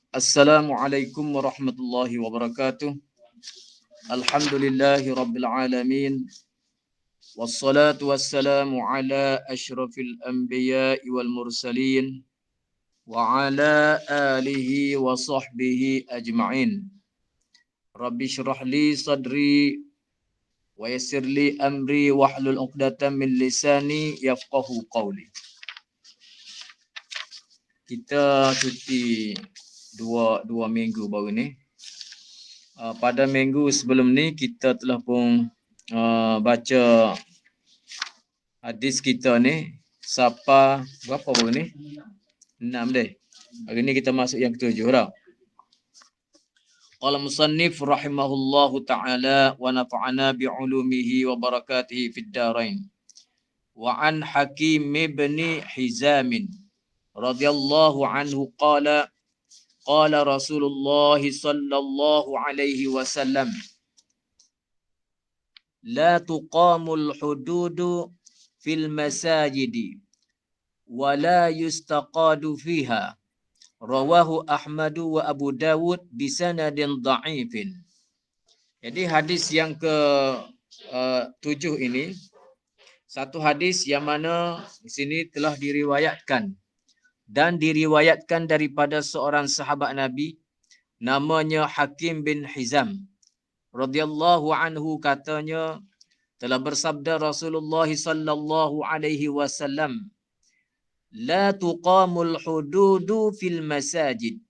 Assalamualaikum warahmatullahi wabarakatuh. Alhamdulillahi rabbil alamin. Wassalatu wassalamu ala asyrafil anbiya'i wal mursalin wa ala alihi wa sahbihi ajma'in. Rabbi syrah li sadri wa yassir li amri wahlul 'uqdatam min lisani yafqahu qawli. Kita cuti dua minggu baru ni. Pada minggu sebelum ni kita telah pun baca hadis kita ni siapa berapa baru ni? 6 deh. Hari ni kita masuk yang ketujuh dah. Qala musannif rahimahullahu taala wa nafa'ana bi ulumihi wa barakatihi fid darain. Wa an Hakim ibn Hizam radhiyallahu anhu qala qala Rasulullah sallallahu alaihi wasallam la tuqamul hududu fil masajidi wa la yustaqadu fiha. Rawahu Ahmadu wa Abu Dawud bisanadin dha'ifin. Jadi hadis yang ke 7 ini satu hadis yang mana di sini telah diriwayatkan dan diriwayatkan daripada seorang sahabat Nabi namanya Hakim bin Hizam radhiyallahu anhu, katanya telah bersabda Rasulullah sallallahu alaihi wasallam, la tuqamul hududu fil masajid,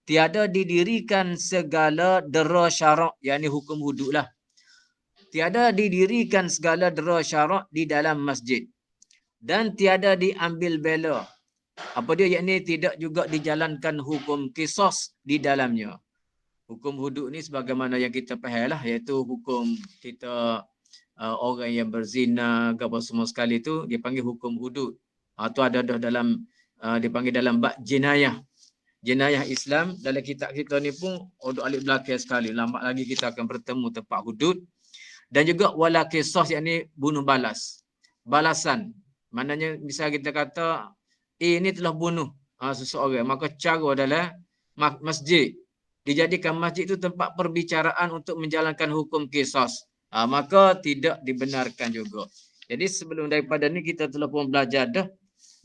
tiada didirikan segala dera syarak, yakni hukum hudud lah, tiada didirikan segala dera syarak di dalam masjid dan tiada diambil bela. Apa dia? Yakni tidak juga dijalankan hukum qisas di dalamnya. Hukum hudud ni sebagaimana yang kita faham lah, iaitu hukum kita orang yang berzina ke apa semua sekali tu dia panggil hukum hudud. Tu ada dalam dipanggil dalam bab jenayah. Jenayah Islam dalam kitab kita ni pun ada alif belakang sekali. Lambat lagi kita akan bertemu tempat hudud. Dan juga wala qisas, yakni bunuh balas. Balasan. Maknanya bisa kita kata ini telah bunuh seseorang, maka cara adalah masjid. Dijadikan masjid itu tempat perbicaraan untuk menjalankan hukum qisas. Maka tidak dibenarkan juga. Jadi sebelum daripada ni kita telah pun belajar dah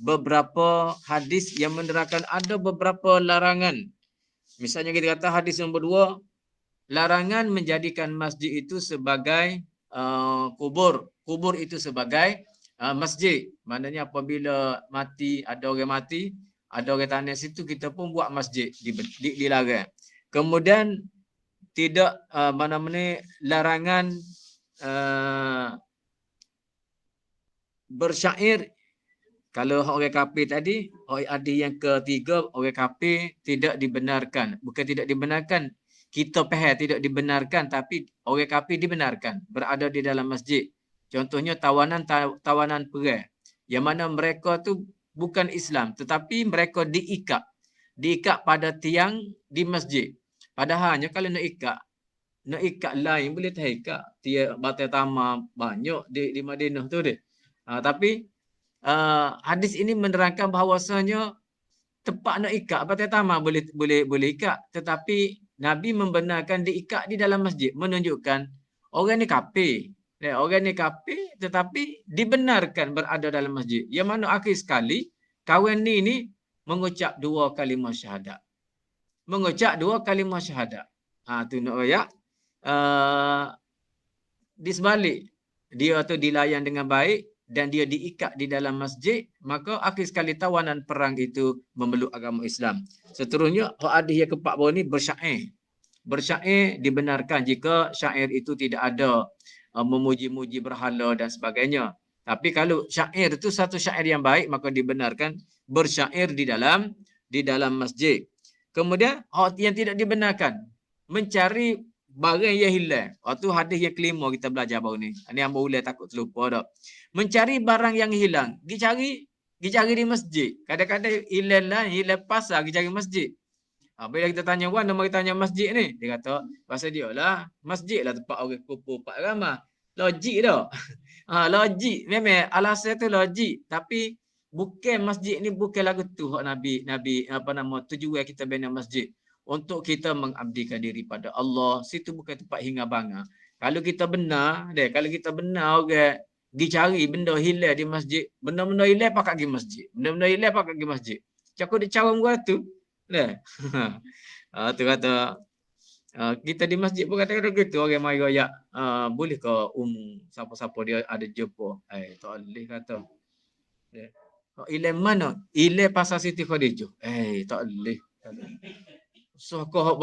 beberapa hadis yang menerangkan ada beberapa larangan. Misalnya kita kata hadis nombor 2, larangan menjadikan masjid itu sebagai kubur. Kubur itu sebagai masjid. Maknanya apabila mati, ada orang mati, ada orang tanah situ, kita pun buat masjid, dilarang. Kemudian tidak larangan bersyair. Kalau orang kafir tadi, hadis yang ketiga, orang kafir tidak dibenarkan. Bukan tidak dibenarkan, kita faham tidak dibenarkan, tapi orang kafir dibenarkan berada di dalam masjid. Contohnya tawanan perang, yang mana mereka tu bukan Islam, tetapi mereka diikat pada tiang di masjid. Padahalnya kalau nak ikat lain boleh tak ikat. Tiang batai tamar banyak di Madinah tu dia. Tapi hadis ini menerangkan bahawasanya tempat nak ikat batai tamar boleh ikat, tetapi Nabi membenarkan diikat di dalam masjid, menunjukkan orang ni kafir. Orang ni kafir tetapi dibenarkan berada dalam masjid. Yang mana akhir sekali kawan ni mengucap 2 kalimah syahadat. Mengucap 2 kalimah syahadat. Tu nak royak. Di sebalik dia tu dilayan dengan baik dan dia diikat di dalam masjid, maka akhir sekali tawanan perang itu memeluk agama Islam. Seterusnya hadis yang keempat bawah ni bersyair. Bersyair dibenarkan jika syair itu tidak ada memuji-muji berhala dan sebagainya. Tapi kalau syair itu satu syair yang baik, maka dibenarkan bersyair di dalam masjid. Kemudian yang tidak dibenarkan mencari barang yang hilang. Waktu hadis yang kelima kita belajar baru ni. Ini yang boleh takut terlupa dah. Mencari barang yang hilang, dicari di masjid. Kadang-kadang hilang pasar, dicari masjid. Bila kita tanya, Wan, nama kita tanya masjid ni. Dia kata, pasal dia lah, masjid lah tempat orang kumpul, Pak Ramah. Logik dah. Logik. Memang alasan tu logik. Tapi bukan masjid ni bukan lagu tu hak Nabi tujuan kita bina masjid. untuk kita mengabdikan diri pada Allah. Situ bukan tempat hingga bangga. Kalau kita benar, kalau kita benar orang pergi cari benda hilang di masjid, benda-benda hilang pakai pergi masjid. Benda-benda hilang pakai pergi masjid. Cakap dia cara gua tu. Deh. Tu kata kita di masjid pun kata-kata gitu orang mai royak. Boleh ke siapa-siapa dia ada jumpa. Tak boleh kata. Ile mana? Ile pasal Siti Khadijah. Tak boleh. So kau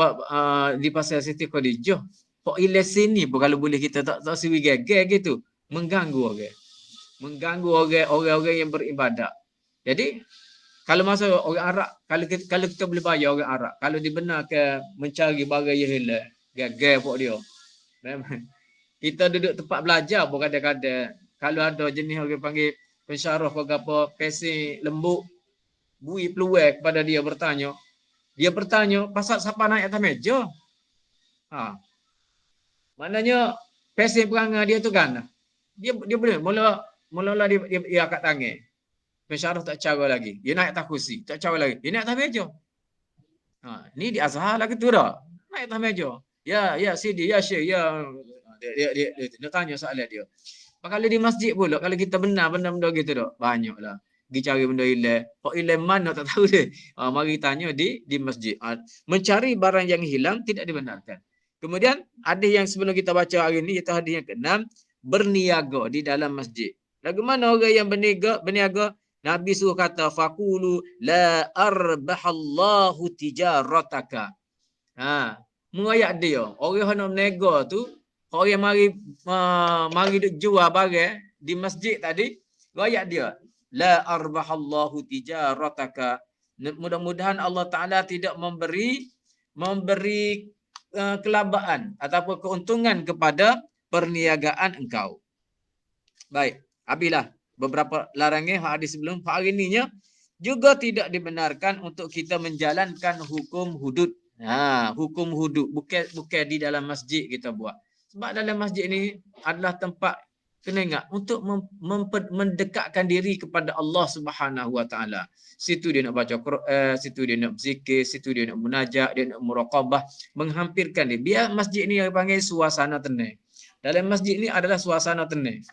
di pasal Siti Khadijah. Kok ile sini pun kalau boleh kita tak siwi geger gitu. Mengganggu orang. Mengganggu orang-orang yang beribadat. Jadi kalau masa orang Arab, kalau kita boleh bayar orang Arab, kalau dibenarkan mencari barang yang hilang, geger pok dia. Memang kita duduk tempat belajar pun kadang-kadang kalau ada jenis orang panggil pensyarah ke apa, pesi lembut, bui peluang kepada dia bertanya. Dia bertanya pasal siapa naik atas meja. Maknanya pesi perangai dia tu kan. Dia boleh mula dia angkat tangan. Pensyarah tak cara lagi. Dia naik atas kursi, tak cara lagi. Dia naik atas meja. Ni di Azhar lagi tu dah. Naik atas meja. Ya Sidi, ya Syekh, ya dia tanya soalan dia. Kalau di masjid pula, kalau kita benar benda-benda gitu dah, banyaklah. Pergi cari benda hilang. Kok hilang mana tak tahu dia. Mari tanya di masjid. Mencari barang yang hilang tidak dibenarkan. Kemudian ada yang sebelum kita baca hari ini, iaitu hadis yang ke-6, berniaga di dalam masjid. Lagu mana orang yang berniaga? Nabi suruh kata faqulu la arbahallahu tijarataka. Mengayak dia. Orang yang nak berniaga tu, orang yang mari duk jual barang di masjid tadi, rakyat dia. La arbahallahu tijarataka. Mudah-mudahan Allah Taala tidak memberi kelabaan ataupun keuntungan kepada perniagaan engkau. Baik, habislah beberapa larangan hadis sebelum. Hari ininya juga tidak dibenarkan untuk kita menjalankan hukum hudud. Hukum hudud bukan di dalam masjid kita buat. Sebab dalam masjid ni adalah tempat kena ingat untuk mendekatkan diri kepada Allah Subhanahu Wa Taala. Situ dia nak baca Quran, situ dia nak berzikir, situ dia nak munajat, dia nak muraqabah, menghampirkan dia. Biar masjid ni yang panggil suasana tenang. Dalam masjid ni adalah suasana tenang.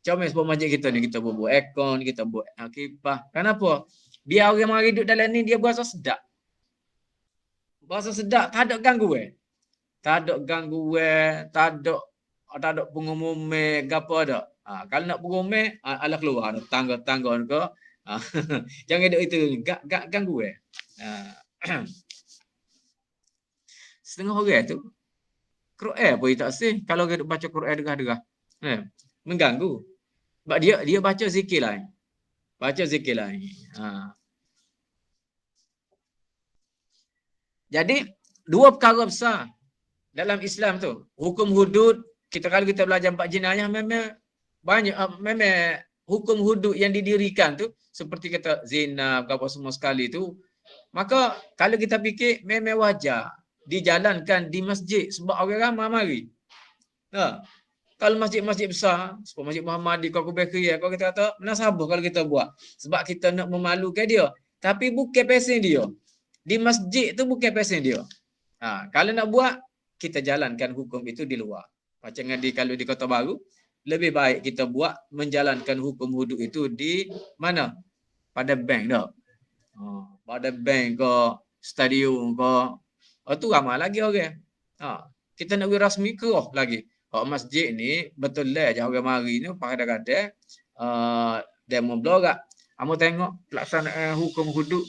Macam sebab masjid kita ni, kita buat aircon, kita buat kipas. Kenapa? Biar orang mari duduk dalam ni dia berasa sedap. Berasa sedap, tak ada gangguan. Tak ada gangguan, tak ada pengumuman gapo ada. Kalau nak pengumuman ala keluar tangga-tangga ke. Jangan duk itu gangguan. Setengah orang tu Quran pun tak sih kalau dia baca Quran derah-derah. Mengganggu. Sebab dia baca zikir lain. Baca zikir lain. Jadi dua perkara besar dalam Islam tu. Hukum hudud, kalau kita belajar 4 jenayah memang banyak memang hukum hudud yang didirikan tu seperti kata zina apa semua sekali tu. Maka kalau kita fikir memang wajar dijalankan di masjid sebab orang ramai mari. Kalau masjid-masjid besar, seperti Masjid Muhammadi, Kau Bekri, kau kita kata, menasabah kalau kita buat. Sebab kita nak memalukan dia. Tapi bukan pesen dia. Di masjid tu bukan pesen dia. Kalau nak buat, kita jalankan hukum itu di luar. Macam kalau di Kota Baru, lebih baik kita buat menjalankan hukum hudud itu di mana? Pada bank dah. Pada bank ke, stadium ke. Tu ramai lagi orang. Kita nak beri rasmi ke lagi. Masjid ni betul lah je orang mari ni kadang-kadang demo blogak. Kamu tengok pelaksanaan hukum hudud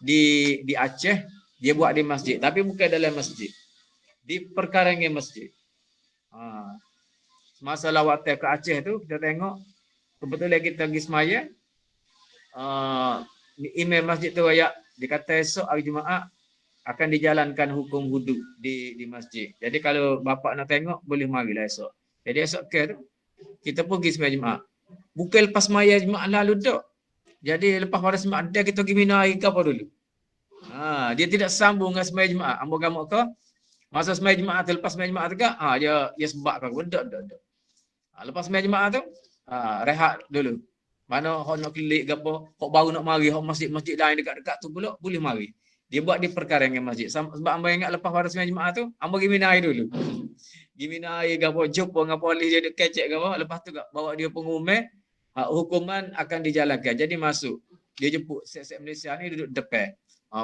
di Aceh dia buat di masjid tapi bukan dalam masjid. Di perkarangan masjid. Masa lawatan ke Aceh tu kita tengok kebetulan kita pergi semaya imam masjid tu ayat dia kata esok hari Jumaat akan dijalankan hukum hudud di masjid. Jadi kalau bapa nak tengok boleh marilah esok. Jadi esok tu kita pergi sembahyang Jumaat. Bukan lepas sembahyang Jumaat lalu dak. Jadi lepas pada sembahyang dia kita pergi minum air ke apa dulu. Dia tidak sambung dengan sembahyang Jumaat. Ambo-gamok ke masa sembahyang Jumaat tu lepas sembahyang Jumaat tu ke dia sebab ke dak. Lepas sembahyang Jumaat tu rehat dulu. Mana hok nak kelik ke apa, hok baru nak mari, hok masjid-masjid lain dekat-dekat tu pula boleh mari. Dia buat di perkarangan masjid. Sebab hamba ingat lepas pada sembahyang Jumaat tu, hamba pergi minum air dulu. Pergi minum air ke apa, jumpa dengan polis dia kecek ke apa, lepas tu bawa dia pengumuman, hukuman akan dijalankan. Jadi masuk. Dia jemput set-set Malaysia ni duduk depan.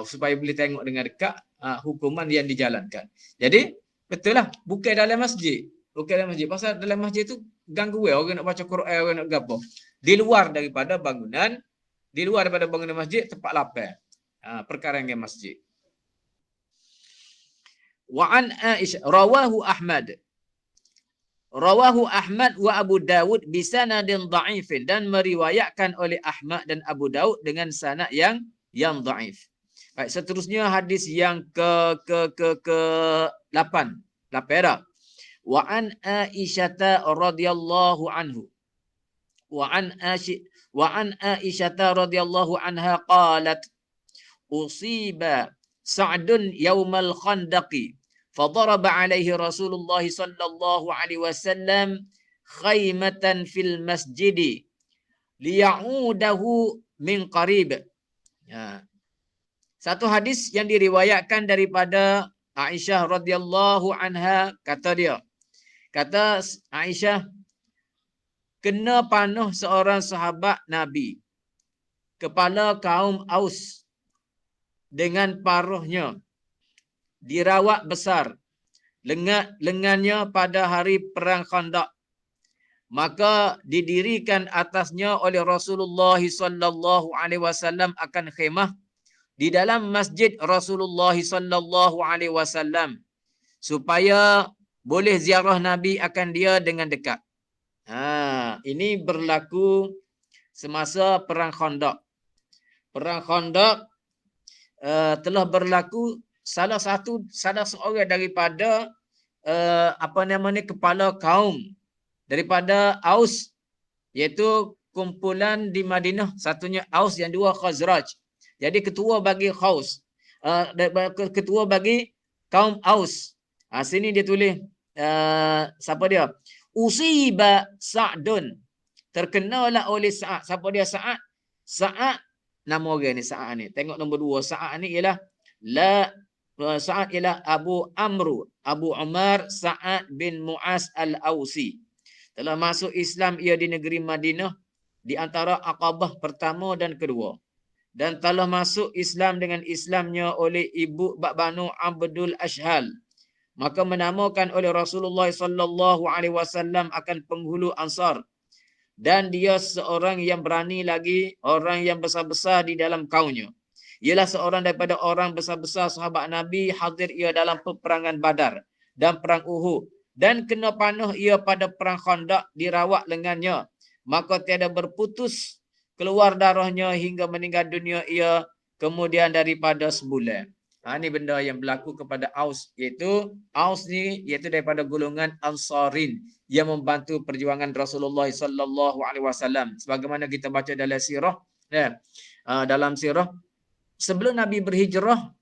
Supaya boleh tengok dengan dekat hukuman yang dijalankan. Jadi, betul lah. Bukan dalam masjid. Bukan dalam masjid. Pasal dalam masjid tu gangguan orang nak baca Quran, orang nak gapo. Di luar daripada bangunan, masjid tempat lapar. Perkara yang masjid. Wa an Aisyah rawahu Ahmad. Rawahu Ahmad wa Abu Dawud bisanadin dha'ifin, dan meriwayatkan oleh Ahmad dan Abu Dawud dengan sanad yang dhaif. Baik, seterusnya hadis yang ke 8. Lapera. Wa an Aisyah radhiyallahu anhu. Wa an Aisyah radhiyallahu anha qalat usiba Sa'dun yaumal khandaqi فضرب عليه رسول الله صلى الله عليه وسلم خيمة في المسجد ليعوده من قريب. Satu hadis yang diriwayatkan daripada Aisyah radhiyallahu anha, kata Aisyah, kena panah seorang sahabat Nabi, kepala kaum Aus, dengan paruhnya dirawat besar lengannya pada hari perang Khandaq, maka didirikan atasnya oleh Rasulullah sallallahu alaihi wasallam akan khemah di dalam masjid Rasulullah sallallahu alaihi wasallam supaya boleh ziarah Nabi akan dia dengan dekat. Ini berlaku semasa perang Khandaq. Perang Khandaq telah berlaku. Salah seorang daripada kepala kaum daripada Aus, iaitu kumpulan di Madinah, satunya Aus, yang dua Khazraj. Jadi ketua bagi ketua bagi kaum Aus. Sini dia tulis siapa dia? Usiba Sa'dun. Terkenalah oleh Sa'ad. Siapa dia Sa'ad? Sa'ad, nama orang ni Sa'ad ni. Tengok nombor 2. Sa'ad ni ialah Sa'ad ialah Abu Umar Sa'ad bin Mu'az al-Ausi. Telah masuk Islam ia di negeri Madinah di antara Aqabah pertama dan kedua. Dan telah masuk Islam dengan Islamnya oleh ibu Banu Abdul Ashhal. Maka menamakan oleh Rasulullah sallallahu alaihi wasallam akan penghulu Ansar. Dan dia seorang yang berani lagi, orang yang besar-besar di dalam kaumnya. Ialah seorang daripada orang besar-besar sahabat Nabi, hadir ia dalam peperangan Badar dan perang Uhud, dan kena panah ia pada perang Khandaq, dirawat lengannya, maka tiada berputus keluar darahnya hingga meninggal dunia ia kemudian daripada sebulan. Ini benda yang berlaku kepada Aus, iaitu Aus ni iaitu daripada golongan Ansarin yang membantu perjuangan Rasulullah sallallahu alaihi wasallam. Sebagaimana kita baca dalam sirah, dalam sirah, sebelum Nabi berhijrah,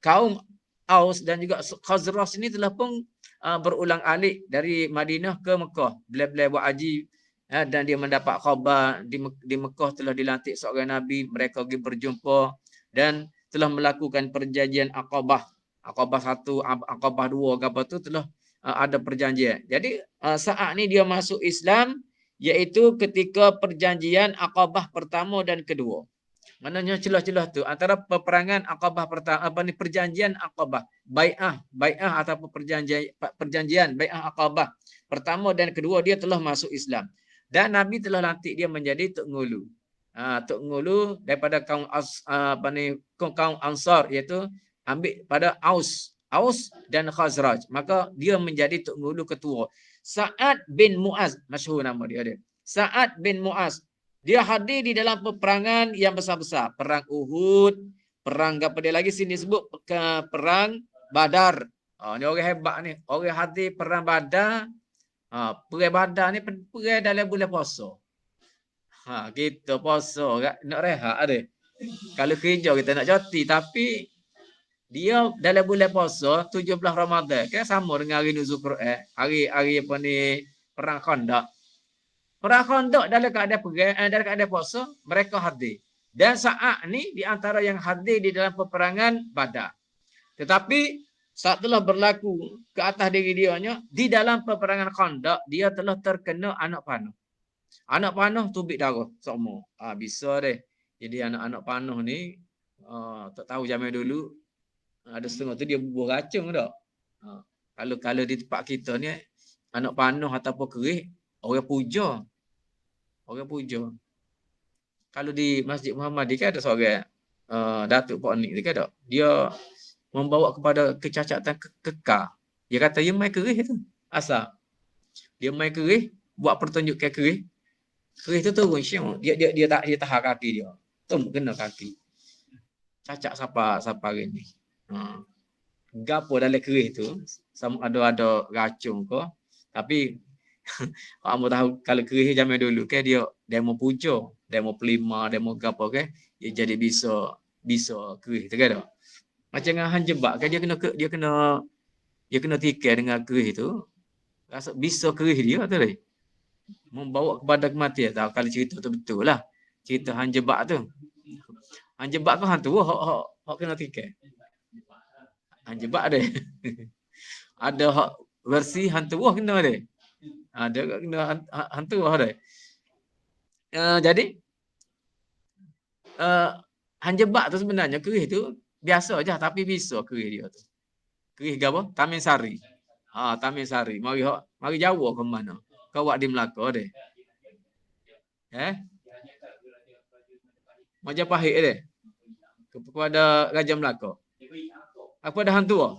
kaum Aus dan juga Khazraj ini telah pun berulang alik dari Madinah ke Mekah. Bila-bila buat haji, dan dia mendapat khabar di Mekah telah dilantik seorang Nabi. Mereka pergi berjumpa dan telah melakukan perjanjian Aqabah. Aqabah 1, Aqabah 2, apa tu telah ada perjanjian. Jadi saat ni dia masuk Islam, iaitu ketika perjanjian Aqabah pertama dan kedua. Maknanya celah-celah tu antara peperangan Aqabah pertama, perjanjian Aqabah, bai'ah ataupun perjanjian bai'ah Aqabah pertama dan kedua, dia telah masuk Islam. Dan Nabi telah lantik dia menjadi Tok Ngulu. Tok Ngulu daripada kaum kaum Ansar, iaitu ambil pada Aus dan Khazraj. Maka dia menjadi Tok Ngulu ketua. Sa'ad bin Mu'az, masyhur nama dia. Sa'ad bin Mu'az. Dia hadir di dalam peperangan yang besar-besar. Perang Uhud, perang apa dia lagi sini sebut, perang Badar. Ni orang hebat ni. Orang hadir perang Badar. Perang Badar ni perang dalam bulan puasa. Kita puasa nak rehat ada. Kalau kerja kita nak cuti, tapi dia dalam bulan puasa 17 Ramadan kan sama dengan hari nuzul Quran, hari apa ni, perang Khandaq. Perang Khandaq dalam keadaan perang, dalam keadaan puasa, mereka hadir. Dan Sa'ad ni di antara yang hadir di dalam peperangan Badar. Tetapi saat telah berlaku ke atas diri dianya, di dalam peperangan Khandaq, dia telah terkena anak panah. Anak panah tubik darah semua. Bisa deh. Jadi anak-anak panah ni, tak tahu zaman dulu, ada setengah tu dia bubuh racun dah. Kalau di tempat kita ni, anak panah ataupun kerih, orang puja. Orang puja. Kalau di Masjid Muhammad kan ada seorang Datuk Pak Nik kan ada. Dia membawa kepada kecacatan kekal. Dia kata dia main kerih tu. Asal. Dia main kerih, buat pertunjukan kerih. Kerih tu turun syong. Dia tahan kaki dia. Kena kaki. Cacat siapa hari ni. Gapo dalam kerih tu, ada racun ke. Tapi kamu tahu kalau kerih zaman dulu kan dia demo puja, demo pelima, demo gapo kan, dia jadi bisa kerih tu kan. Macam dengan Han Jebak kan dia kena tikai dengan kerih tu. Rasa bisa kerih dia tu lagi. Membawa kepada kematian. Tahu kalau cerita tu betul lah. Cerita Han Jebak tu. Han Jebak tu hantu hak kena tikai. Han Jebak dia. Ada hak versi hantu kena dia. Ada kena hantu dia. Jadi Han Jebak tu sebenarnya kerih tu biasa aja tapi bisa kerih dia tu. Kerih ke apa? Tamin Sari. Tamin Sari. Mari Jawa ke mana? Kau buat di Melaka deh. Majapahit deh. Kepada Raja Melaka. Apa ada hantu?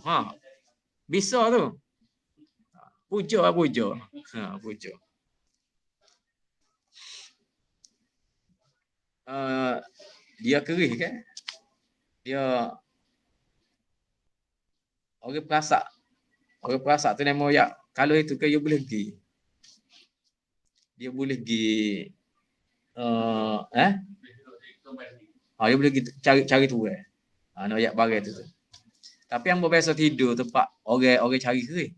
Bisa tu. Puja. Puja. Dia kerih kan? Dia orang perasak. Orang perasak tu nama ya. Kalau itu kan dia boleh pergi. Dia boleh pergi dia boleh cari tu nak ayat barang tu. Tapi yang biasa tidur tempat orang cari kerih.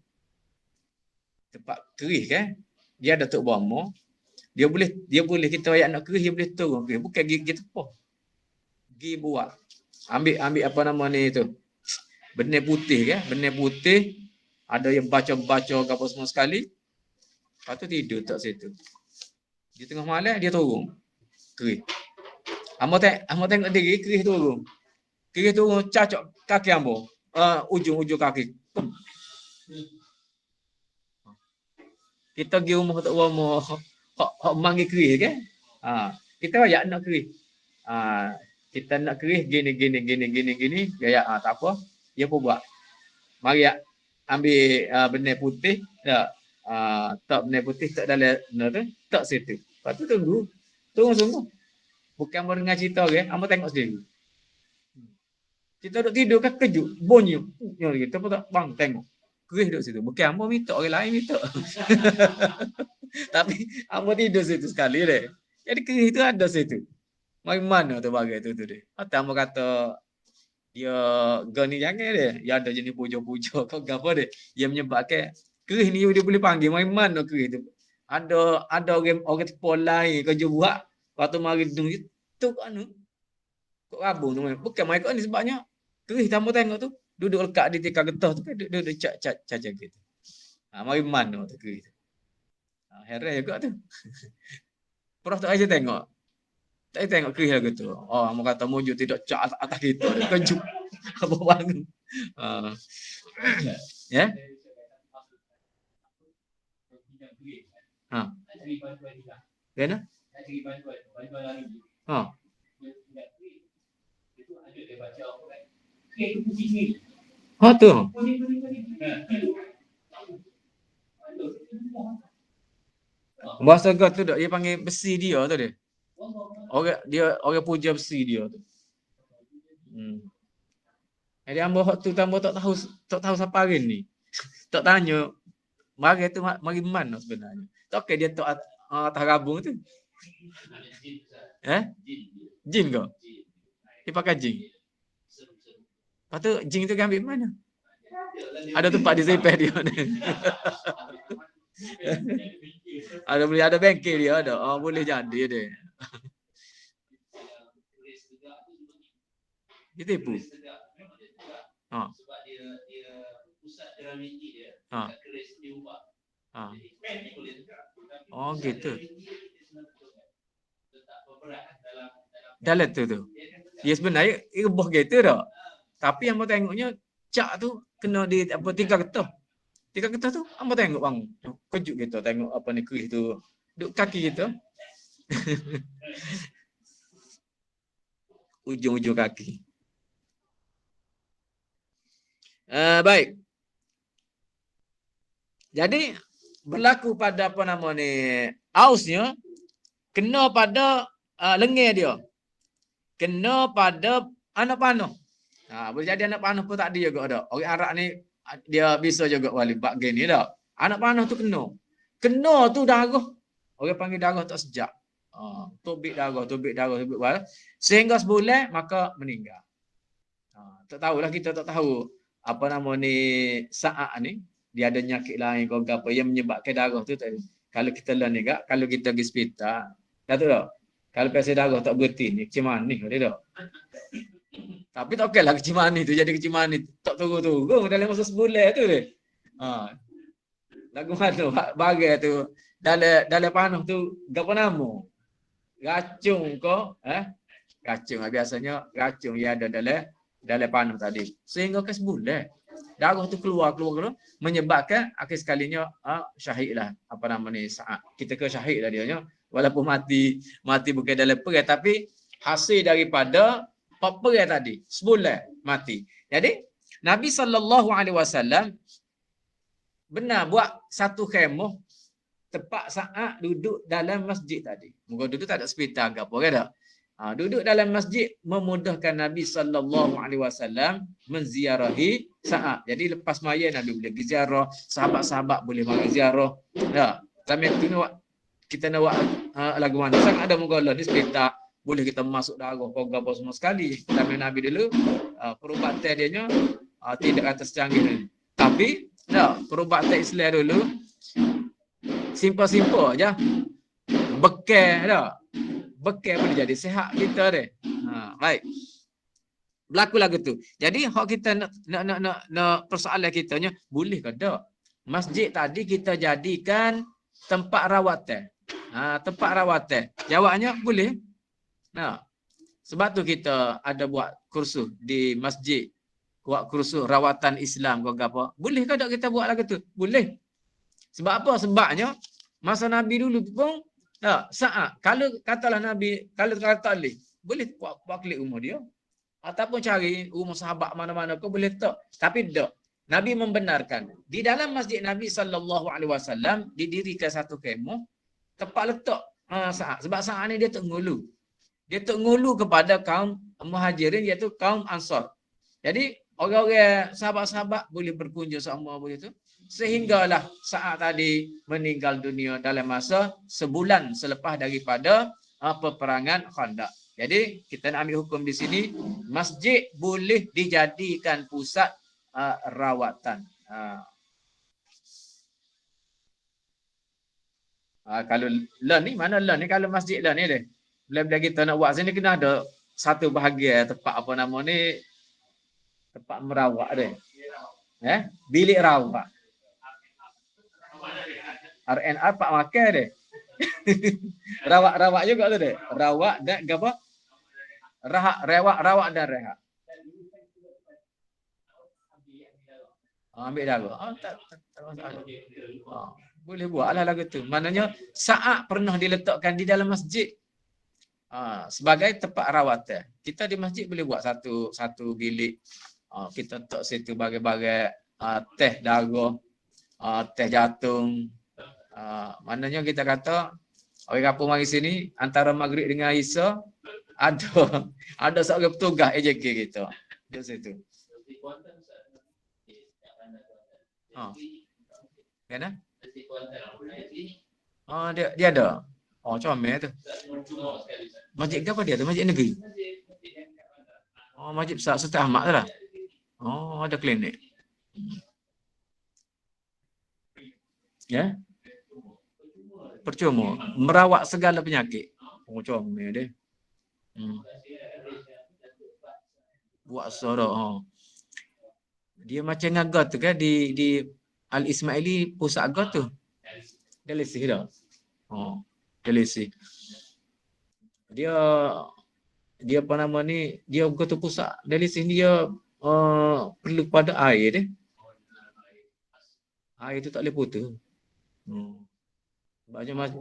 Tempat kerih kan? Dia ada tok bomo. Dia boleh kita ayat nak kerih dia boleh turun kerih. Bukan gigi tepah. Gigi buat. Ambil apa nama ni tu? Benih putih kan? Benih putih ada yang baca apa semua sekali. Lepas tu tidur tak situ. Di tengah malam dia turun. Kerih. Amo tengok diri kerih turun. Kerih turun cacok kaki ambo. Ujung kaki. Kita pergi rumah tok rumah hok manggil kerih kan? Kita ayat nak kerih. Kita nak kerih gini. Gaya tak apa. Dia pun buat. Mari ambil benih putih tak tak benih putih tak dalam tu tak situ. Lepas tu tunggu sungguh. Bukan mendengar cerita ke, hangpa tengok sendiri. Kita duduk tidur kan kejut, bunyi. Kita pun tak bang tengok. Kerih duduk situ. Bukan hangpa minta orang lain minta. Tapi hangpa tidur situ sekali deh. Jadi kerih tu ada situ. Mari mana tu bagai tu dia. Atau hangpa kata dia gani jangan dia. Ya ada jenis puja-puja kau gapo dia. Dia menyebabkan kerih ni dia boleh panggil mari mana kerih tu. Ada orang tepo lain kerja buat. Waktu mari dung itu anu. Kok rabung tu. Bukan mai kau ni sebabnya kerih tamu tengok tu duduk lekat di tikar getah tu kan duduk cak gitu. Mari mana tu kerih tu. Heran juga tu. Pernah tak aja tengok. Tak tengok kerih lagu tu. Mau kata mujud tidak cak atas kita kejut. Apa bangun. Ya. Kena? Tu. Bahasa God tu dia panggil besi dia tu dia. Orang puja besi dia tu. Jadi hamba hak tu tambah tak tahu siapa hari ni. Tak tanya mari tu mari mana sebenarnya. Tak dia tak atas rabung tu. Jin ke? Dia pakai jin. Lepas tu jin tu ambil mana? Ada tempat di zipper dia. Ada bengkel dia ada. Boleh jadi dia. Dia tipu. Ha. Ha. Ha. Oh gitu. Dalam tu. Ya sebenarnya ibuh gitu dah. Tapi yang mau tengoknya cak tu kena di apa 3 getah. 3 getah tu hamba tengok bang. Kejut gitu tengok apa ni kuih tu. Duk kaki gitu. Ujung-ujung kaki. Baik. Jadi berlaku pada apa nama ni ausnya kena pada lengan dia. Kena pada anak panah. Boleh jadi anak panah pun tak ada juga dah. Orang Arab ni dia bisa juga wali bab gini dah. Anak panah tu kena. Kena tu darah. Orang panggil darah tak sejak. Tubik darah. Sehingga sebulan maka meninggal. Tak tahulah kita tak tahu apa nama ni saat ni dia ada penyakit lain ke apa yang menyebabkan darah tu tak. Kalau kita lah ni kak, kalau kita pergi hospital, dah tu dah. Kalau pasal darah tak berhenti ni, macam mana ni dia dah. Tapi tak okeylah kecil mani tu jadi kecil mani tak turun-turun dalam masa sebulan tu deh. Lagu mana bagai tu dalam panah tu gapo nama? Racun ko racun biasanya racun yang ada dalam panah tadi. Sehingga ke sebulan darah tu keluar menyebabkan akhir sekalinya syahid lah apa nama ni saat kita ke syahid lah dia walaupun mati bukan dalam perang tapi hasil daripada perang tadi sebulan mati. Jadi Nabi SAW benar buat satu khemah tepat saat duduk dalam masjid tadi. Muka duduk tak ada hospital ke apa kan tak? Duduk dalam masjid memudahkan Nabi SAW menziarahi saat. Jadi lepas maya Nabi boleh pergi ziarah, sahabat-sahabat boleh pergi ziarah. Ya, sampai tu kita nak buat lagu mana? Sangat ada muka Allah ni hospital boleh kita masuk darah apa semua sekali. Sampai Nabi dulu perubatan dia nya tidak atas canggih ni. Tapi perubatan Islam dulu simple aja. Bekal dah. Bekal boleh jadi sihat kita deh. Baik. Berlaku lagu tu. Jadi hak kita nak persoalan kitanya boleh ke tak? Masjid tadi kita jadikan tempat rawatan. Tempat rawatan. Jawabnya boleh. Sebab tu kita ada buat kursus di masjid. Buat kursus rawatan Islam ke apa. Boleh ke tak kita buat lagu tu? Boleh. Sebab apa? Sebabnya masa Nabi dulu pun saat kalau katalah Nabi kalau kata boleh buat klik rumah dia ataupun cari rumah sahabat mana-mana kau boleh tak. Tapi tak. Nabi membenarkan di dalam masjid Nabi SAW didirikan satu kemah tempat letak saat. Sebab saat ni dia tak ngulu. Dia tak ngulu kepada kaum muhajirin iaitu kaum Ansar. Jadi orang-orang sahabat-sahabat boleh berkunjung sama boleh tu. Sehinggalah saat tadi meninggal dunia dalam masa sebulan selepas daripada peperangan Khandaq. Jadi kita nak ambil hukum di sini masjid boleh dijadikan pusat rawatan. Kalau LAN ni mana LAN ni kalau masjid LAN ni deh. Bila kita nak buat sini kena ada satu bahagian tempat apa nama ni tempat merawat deh. Bilik rawat. RNR pak makan deh. Rawat juga tu deh. Rawat dan apa? Rawat dan rehat. Ambil darah. Tak masalah. Boleh buatlah lagu tu. Maknanya saat pernah diletakkan di dalam masjid sebagai tempat rawatan. Kita di masjid boleh buat satu bilik. Kita letak situ bagai-bagai teh darah, teh jatung. Maknanya kita kata orang kampung mari sini antara maghrib dengan Isya ada seorang petugas AJK kita di situ. Kan? Dia ada. Comel tu. Masjid ke apa dia tu? Masjid negeri. Masjid besar Sultan Ahmad tu lah. Ada klinik. Ya. Percuma merawat segala penyakit. Comel dia. Buat suara. Dia macam agak tu kan di Al-Ismaili pusat agak tu. Dialisis dah. Dialisis. Dia dia apa nama ni, dia agak tu pusat dialisis dia perlu pada air dia. Air tu tak boleh putus. Sebabnya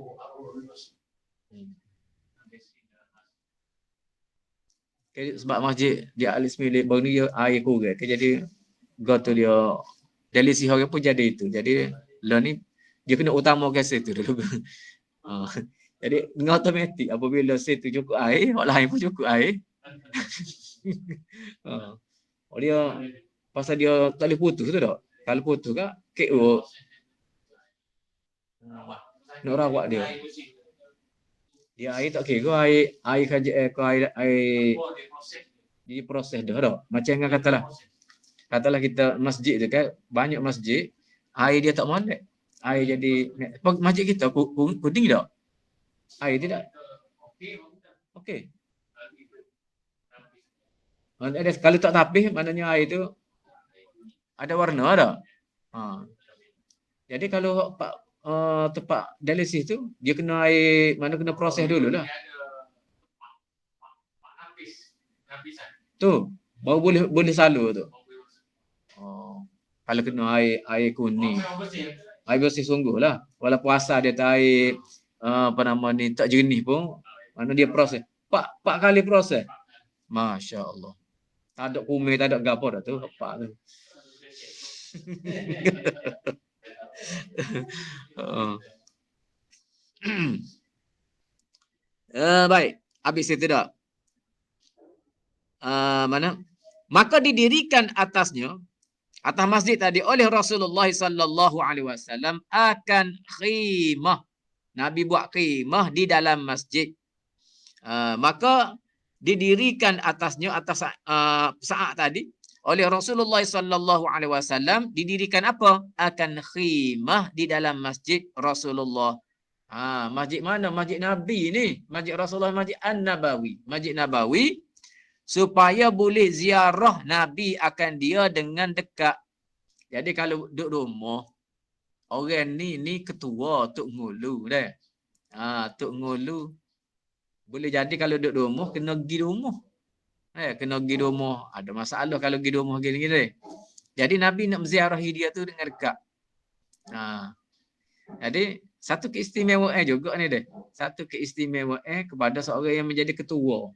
sebab masjid dia Al-Ismaili baru ni dia air kurang. Jadi go tu dia dialisis orang pun jadi itu. Jadi lah ni dia kena utamakan situ dulu. Jadi dengan automatik apabila situ cukup air, orang lain pun cukup air. Dia pasal dia tak boleh putus tu tak. Kalau putus kan KO. Nak rawat dia. Dia air tak kira air kaji air di proses dah tak. Macam yang katalah kita masjid tu kan, banyak masjid air dia tak molek. Air jadi masjid kita puding tak? Air tidak. Okey. Kalau tak tapis maknanya air tu ada warna tak? Jadi kalau tempat dialisis tu dia kena air mana kena proses dulu lah. Tu baru boleh salur tu. Kalau kena air kuning. Air bersih sungguh lah. Walaupun asal dia tak air apa nama ni tak jernih pun, mana dia proses. 4 kali proses. Masya-Allah. Tak ada kumir, tak ada gapo dah tu, pak tu. Baik, habis itu dah. Mana? Maka didirikan atasnya atas masjid tadi oleh Rasulullah sallallahu alaihi wasallam akan khimah. Nabi buat khimah di dalam masjid. Maka didirikan atasnya atas saat tadi oleh Rasulullah sallallahu alaihi wasallam didirikan apa? Akan khimah di dalam masjid Rasulullah. Masjid mana? Masjid Nabi ni. Masjid Rasulullah, Masjid An-Nabawi. Masjid Nabawi supaya boleh ziarah Nabi akan dia dengan dekat. Jadi kalau duduk rumah, orang ni ketua Tok Ngulu dah. Tok Ngulu boleh jadi kalau duduk rumah kena pergi rumah. Kena pergi rumah. Ada masalah kalau pergi rumah gini-gini. Jadi Nabi nak menziarahi dia tu dengan dekat. Jadi satu keistimewaan juga ni deh. Satu keistimewaan kepada seorang yang menjadi ketua.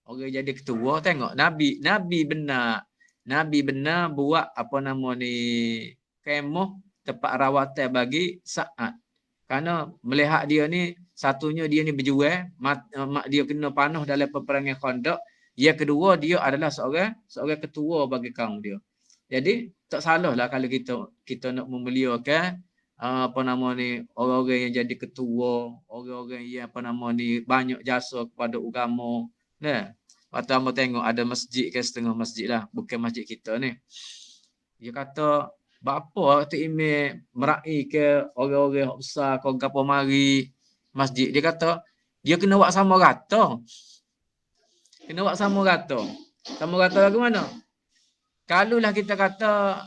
Orang jadi ketua tengok Nabi benar buat apa nama ni kemah tempat rawatan bagi Sa'ad. Karena melihat dia ni satunya dia ni berjuang, mak dia kena panah dalam peperangan Khandaq. Yang kedua dia adalah seorang ketua bagi kaum dia. Jadi tak salahlah kalau kita nak memuliakan apa nama ni orang-orang yang jadi ketua, orang-orang yang apa nama ni banyak jasa kepada agama. Nah, waktu hamba tengok ada masjid ke setengah masjid lah, bukan masjid kita ni. Dia kata, bapa tu imam merai ke orang-orang yang besar kau gapo mari masjid. Dia kata, dia kena buat sama rata. Kena buat sama rata. Sama rata lagu mana? Kalulah kita kata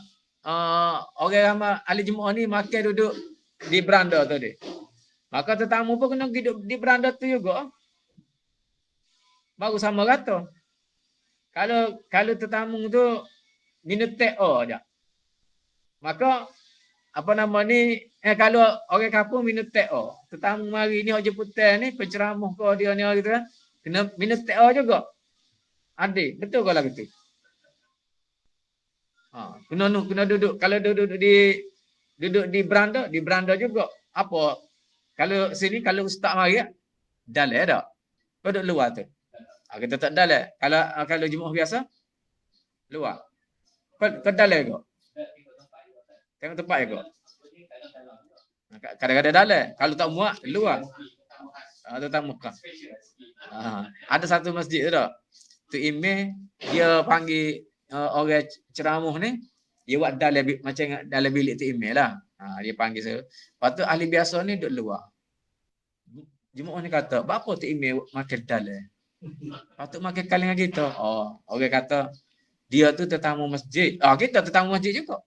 orang ramai ahli Jumaat ni makan duduk di beranda tu dia. Maka tetamu pun kena duduk di beranda tu juga. Baru sama rata. Kalau tetamu tu minum teh aja. Maka apa nama ni kalau orang kampung minum teh tetamu mari ni hok jemput teh ni penceramah kau dia ni gitu kan. Kena minum teh juga. Adik, betul ke lagu tu? Kena duduk kalau duduk di beranda juga. Apa? Kalau sini kalau ustaz mari dalam tak? Kau duduk luar tu. Kita tak dalam. Kalau Jumaat biasa luar. Kau dalam ke? Tengok tempat ke? Kadang-kadang dalam. Kalau tak muat luar. Atau tak Mekah. Ada satu masjid tu tak? Tu imam dia panggil orang ceramah ni dia buat dalam macam dalam bilik tu imam lah. Dia panggil saya. Lepas tu ahli biasa ni duduk luar. Jumaat ni kata, "Apa tu imam makan dalam?" Patut makan kali dengan kita. Orang kata dia tu tetamu masjid. Kita tetamu masjid juga.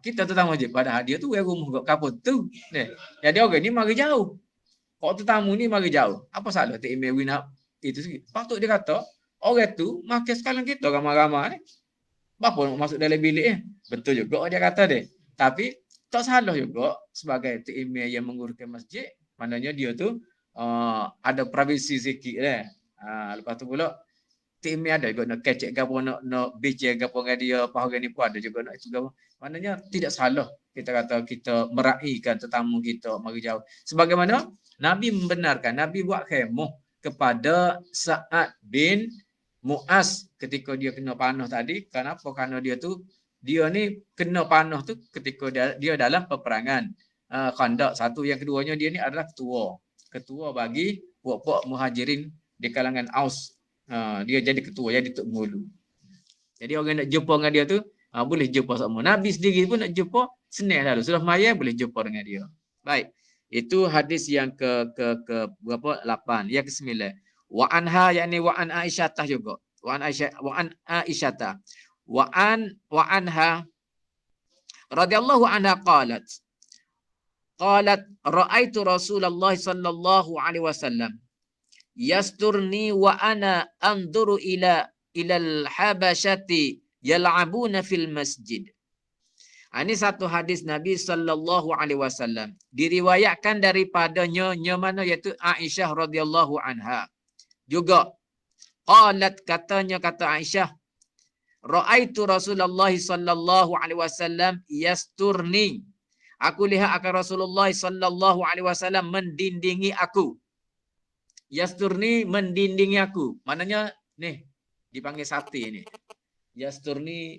Kita tetamu masjid. Padahal dia tu rumah kat kapur tu. Jadi orang ni mari jauh. Kau tetamu ni mari jauh. Apa salah tak email win up itu sikit. Patut dia kata, orang tu makan sekalian kita ramai-ramai ni. Apa nak masuk dalam bilik ni? Betul juga dia kata dia. Tapi tak salah juga sebagai email yang menguruskan masjid. Maknanya dia tu ada privasi sikit dah. Lepas tu pula tim ada juga nak kecek ke apa nak bicara ke apa dengan dia apa orang ni pun ada juga nak itu ke apa. Maknanya tidak salah kita kata kita meraihkan tetamu kita mari jauh. Sebagaimana Nabi membenarkan, Nabi buat khemah kepada Sa'ad bin Mu'az ketika dia kena panah tadi. Kenapa? Kerana dia ni kena panah tu ketika dia dalam peperangan Khandaq satu. Yang keduanya dia ni adalah ketua bagi puak-puak muhajirin di kalangan Aus. Dia jadi ketua, jadi tok penghulu. Jadi orang nak jumpa dengan dia tu boleh jumpa sama. Nabi sendiri pun nak jumpa senang lalu. Sudah maya boleh jumpa dengan dia. Baik. Itu hadis yang ke berapa? 8. Yang ke-9. Wa anha yakni wa an Aisyah juga. Wa an Aisyah. Wa anha radhiyallahu anha qalat ra'aitu Rasulullah sallallahu alaihi wasallam yasturni wa ana anduru ilal habashati yal'abuna fil masjid. Ini satu hadis Nabi sallallahu alaihi wasallam diriwayatkan daripadanya mana iaitu Aisyah radhiyallahu anha. Juga kata Aisyah, ra'aitu Rasulullah sallallahu alaihi wasallam yasturni. Aku lihat akan Rasulullah sallallahu alaihi wasallam mendindingi aku. Yasturni mendindingi aku. Maknanya ni dipanggil sati ni. Yasturni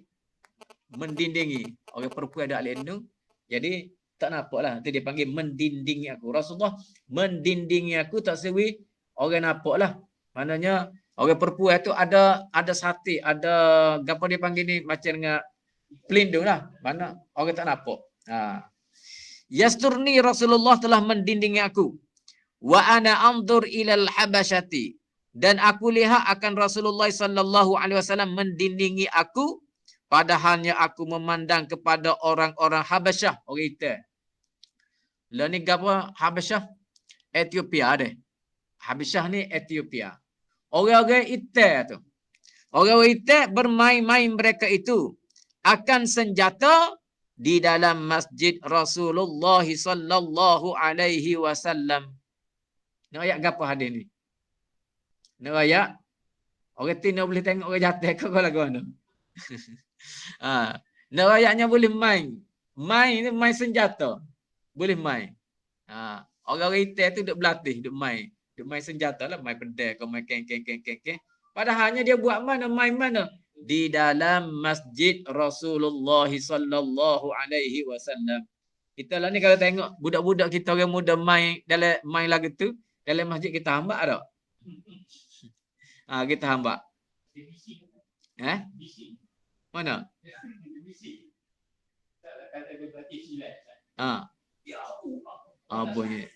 mendindingi. Orang perempuan ada alendung. Jadi tak nampak lah. Nanti dia panggil mendindingi aku. Rasulullah mendindingi aku tak sewi orang nampak lah. Maknanya orang perempuan tu ada sati, ada apa dia panggil ni macam dengan pelindung lah. Mana orang tak nampak. Yasturni Rasulullah telah mendindingi aku. Wa ana anzur ilal habasyati, dan aku lihat akan Rasulullah sallallahu alaihi wasallam mendindingi aku padahalnya aku memandang kepada orang-orang Habasyah, orang hitam. Lah ni apa Habasyah? Ethiopia deh. Habasyah ni Ethiopia. Orang-orang hitam tu. Orang-orang hitam bermain-main mereka itu akan senjata di dalam masjid Rasulullah sallallahu alaihi wasallam. Nak ayat apa hadis ni? Nak ayat orang tina boleh tengok orang jatuh ke kalau mana. Nak ayatnya boleh main. Main ni main senjata. Boleh main. Orang-orang hitam tu duk berlatih, duk main. Duk main senjata lah, main pedang ke main keng. Padahalnya dia buat mana? Main mana? Di dalam masjid Rasulullah sallallahu alaihi wasallam. Kita lah ni kalau tengok budak-budak kita orang muda main dalam main lagu tu, dalam masjid kita hambak tak? Kita hambak. Mana? Bunyi.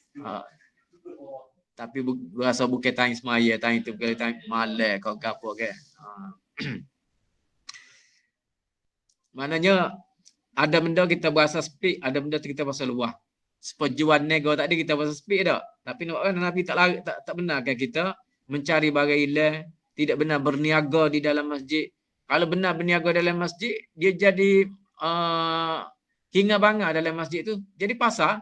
Tapi berasa bukan tanya semaya, tanya tu bukan tanya malam kau gapo ke. Maknanya ada benda kita berasa speak, ada benda kita berasa luah. Seperjuan nego tadi kita berasa speak tak? Tapi Nabi tak benarkan kita mencari barang hilang, tidak benar berniaga di dalam masjid. Kalau benar berniaga dalam masjid, dia jadi hingga bangga dalam masjid tu. Jadi pasar,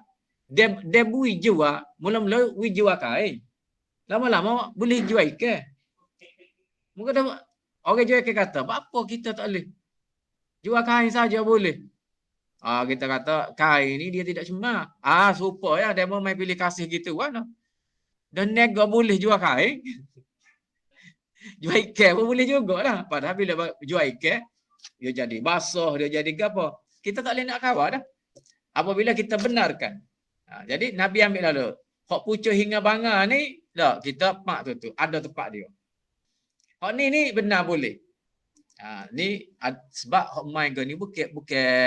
dia bui jual, mula-mula bui jual kain. Lama-lama boleh jual ikan. Mungkin orang jual ikan kata, apa kita tak boleh? Jual kain saja boleh. Kita kata kain ni dia tidak cuma. Supaya dia mau main pilih kasih gitu kan. Dan nego boleh jual kain. Jual ikan pun boleh juga lah. Padahal bila jual ikan, dia jadi basah, dia jadi apa. Kita tak boleh nak kawal dah. Apabila kita benarkan. Jadi Nabi ambil lalu. Hak pucuk hingga bangga ni, tak, kita pak tu. Ada tempat dia. Hak ni benar boleh. Ni sebab hak main ni bukan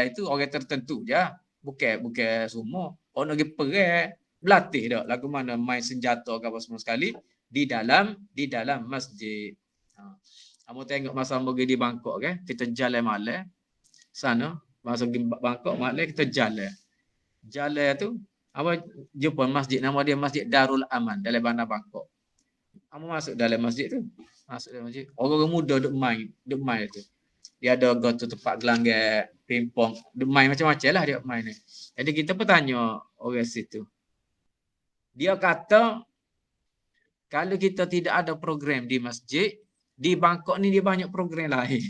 itu orang tertentu je. Bukan semua. Orang pergi perang berlatih dak lagu mana main senjata ke apa semua sekali di dalam masjid. Kamu tengok masa pergi di Bangkok ke, kita jalan malam sana, masa di Bangkok malam kita jalan. Jalan tu apa jumpa masjid, nama dia Masjid Darul Aman dalam bandar Bangkok. Kamu masuk dalam masjid tu. Masuk dalam masjid. Orang muda duk main tu. Dia ada gotu tempat gelanggang, pingpong, duk main macam-macam lah dia main ni. Jadi kita pun tanya orang situ. Dia kata kalau kita tidak ada program di masjid, di Bangkok ni dia banyak program lain.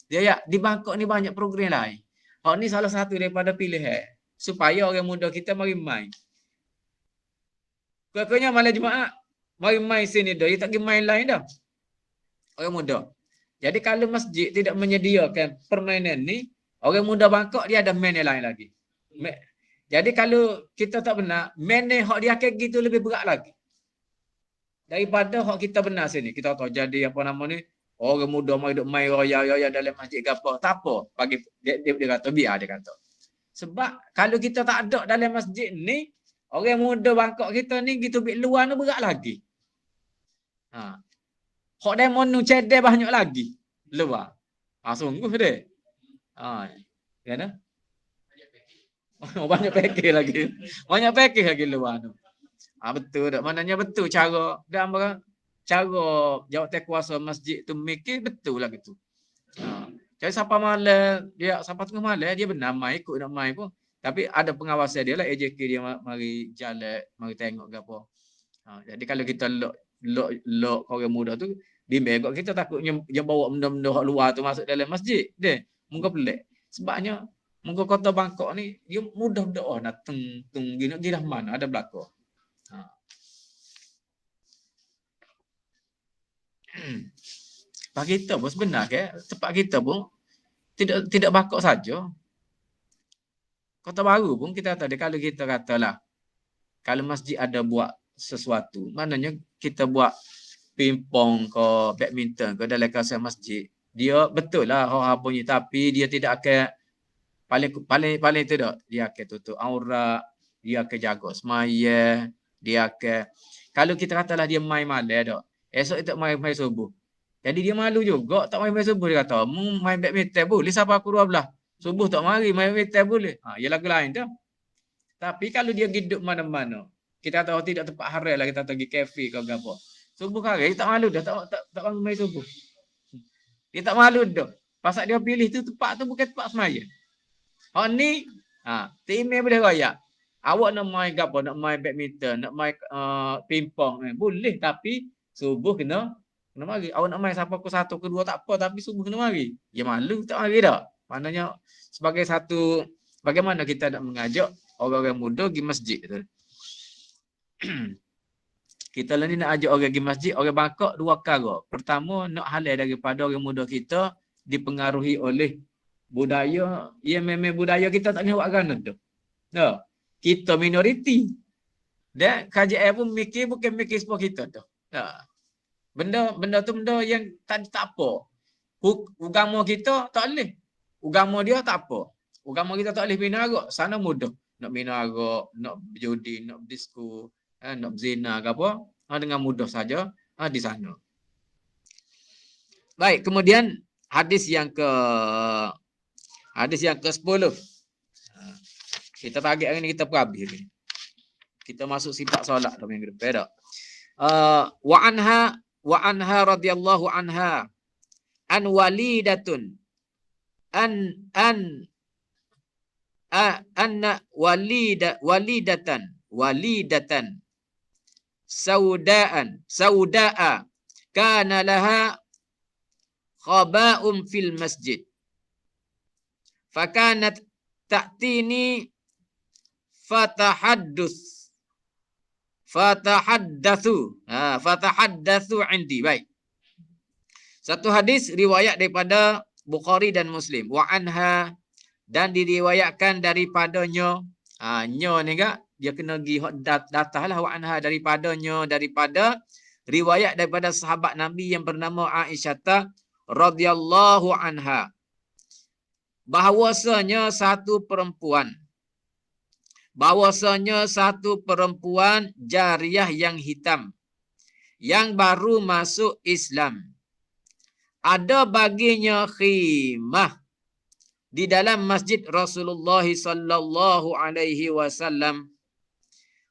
Dia ya, di Bangkok ni banyak program lain. Hak ni salah satu daripada pilihan supaya orang muda kita mari main. Pokoknya malam Jumaat mari main sini dah, dia tak pergi main lain dah. Orang muda. Jadi kalau masjid tidak menyediakan permainan ni, orang muda Bangkok dia ada main yang lain lagi. Jadi kalau kita tak benar, main ni hak dia akan gitu lebih berat lagi. Daripada hak kita benar sini. Kita tahu jadi apa nama ni, orang muda mari duk main roya dalam masjid ke apa. Tak apa. Bagi dia kata biar dia kata. Sebab kalau kita tak ada dalam masjid ni, orang muda Bangkok kita ni gitu bik luar ni berat lagi. Ha. Hak demo nu cedek banyak lagi luar. Sungguh deh. Kan? Banyak pakai lagi. Banyak pakai lagi luar tu. Betul tak? Maknanya betul cara dan cara jawatan kuasa masjid tu mikir betul lah gitu. Jadi siapa malam, dia siapa tengah malam dia benar mai ikut nak mai pun. Tapi ada pengawasan dia lah, AJK dia mari jalan, mari tengok ke apa. Jadi kalau kita lok orang muda tu bimbang kok kita takutnya dia bawa benda-benda hak luar tu masuk dalam masjid. Deh, muka pelik. Sebabnya muka kota Bangkok ni dia mudah berdoa nak tung gini dah mana ada belakang. Pak kita pun sebenar ke tempat kita pun tidak Bangkok saja. Kota Baru pun kita tahu kalau kita katalah kalau masjid ada buat sesuatu, maknanya kita buat pingpong ke badminton ke dalam kawasan masjid, dia betul lah apa punya, tapi dia tidak akan paling itu dak, dia akan tutup aurat, dia akan jaga semaya, dia akan kalau kita katalah dia main malam dak, esok tak main subuh. Jadi dia malu juga tak main subuh, dia kata, main badminton boleh siapa aku 12. Subuh tak mari main badminton boleh. Ia lagu lain dah. Tapi kalau dia hidup mana-mana, kita tahu tidak tempat haram lah, kita pergi kafe ke apa. Subuh hari dia tak malu dah, tak bangun main subuh. Dia tak malu dah. Pasal dia pilih tu tempat tu bukan tempat semaya. Hak ni, timnya boleh royak. Awak nak main apa? Nak main badminton, nak main pingpong, boleh, tapi subuh kena mari. Awak nak main siapa ke satu ke dua tak apa, tapi subuh kena mari. Ya malu tak mari dah. Maknanya sebagai satu bagaimana kita nak mengajak orang-orang muda pergi masjid tu. Kita lah ni nak ajak orang pergi masjid, orang Bangkok dua perkara. Pertama, nak halal daripada orang muda kita dipengaruhi oleh budaya. Ya memang budaya kita tak boleh buat kerana tu. No. Kita minoriti. Dan KJL pun mikir bukan mikir sebab kita tu. Benda tu benda yang tak apa. Agama kita tak boleh. Agama dia tak apa. Agama kita tak boleh bina arak. Sana mudah. Nak bina arak, nak berjudi, nak berdisco, nak berzina ke apa. Dengan mudah saja di sana. Baik, kemudian hadis yang ke-10. Kita target hari ni kita perhabis ni. Kita masuk sifat solat dah minggu depan dah. Wa anha radhiyallahu anha an walidatun anna walidatan sauda'a kana laha khaba'un fil masjid fakanat ta'tini fatahaddatsu indi. Baik, satu hadis riwayat daripada Bukhari dan Muslim. Wa anha, dan diriwayatkan daripadanya. Nya ni gak dia kena pergi datah lah. Wa anha, daripada riwayat daripada sahabat Nabi yang bernama Aisyah radhiyallahu anha, bahwasanya satu perempuan jariyah yang hitam yang baru masuk Islam. Ada baginya khimah di dalam masjid Rasulullah sallallahu alaihi wasallam.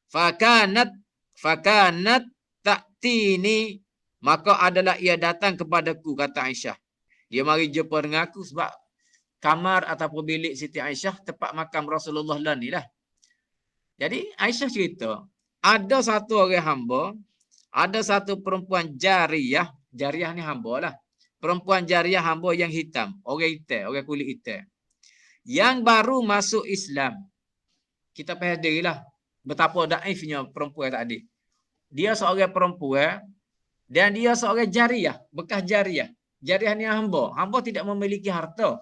Fakanat ta'tini, maka adalah ia datang kepadaku, kata Aisyah. Dia mari jumpa dengan aku sebab kamar ataupun bilik Siti Aisyah tempat makam Rasulullah lah ni lah. Jadi Aisyah cerita, ada satu orang hamba, ada satu perempuan jariyah, jariyah ni hamba lah. Perempuan jariyah hamba yang hitam, orang hitam, orang kulit hitam. Yang baru masuk Islam. Kita faham dirilah betapa daifnya perempuan tadi. Dia seorang perempuan dan dia seorang jariyah, bekas jariyah. Jariyah ni hamba. Hamba tidak memiliki harta.